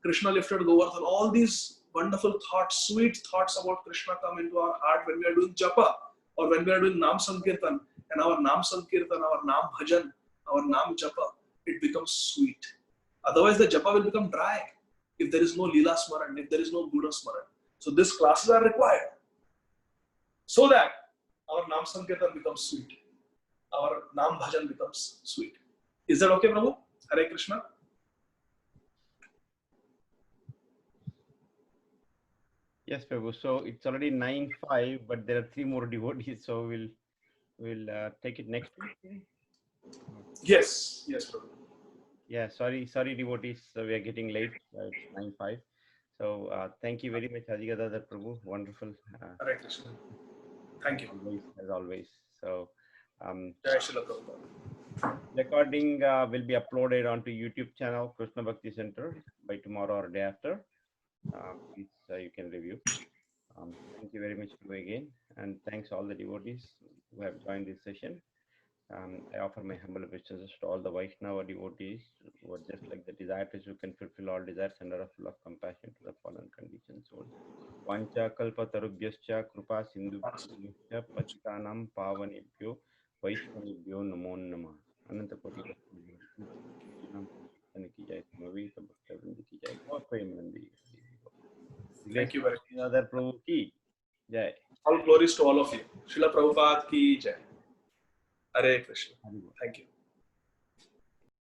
Krishna lifted Govardhan. All these wonderful thoughts, sweet thoughts about Krishna come into our heart when we are doing Japa or when we are doing Naam Sankirtan. And our Naam Sankirtan, our Naam Bhajan, our Naam Japa, it becomes sweet. Otherwise, the Japa will become dry if there is no Leela Smaran, if there is no Guna Smaran. So these classes are required so that our Naam Sankirtan becomes sweet. Our Naam Bhajan becomes sweet. Is that okay, Prabhu? Hare Krishna. Yes, Prabhu. So it's already 9:05, but there are 3 more devotees. So we'll take it next week. Yes, Prabhu. Yeah, sorry, devotees. So we are getting late. It's 9:05. So thank you very much, Adigadadhar Prabhu. Wonderful. Hare Krishna. Thank you. As always. So Jai Srila Prabhupada. recording will be uploaded onto YouTube channel Krishna Bhakti Center by tomorrow or day after. Please, you can review. Thank you very much again, and thanks all the devotees who have joined this session. I offer my humble obeisances to all the Vaishnava devotees who are just like the desires who can fulfill all desires and are full of compassion to the fallen conditioned souls. Vancha kalpa tarubhyascha krupa sindhubhyascha patitanam pavanebhyo vaishnavibhyo namo namah. Ananta koti ki jai, Mavi Sabhakta ki jai, Gaur Premanandi. Thank you very much. Other Prabhu ki jai. All glories to all of you. Srila Prabhupada ki jai. Hare Krishna. Thank you.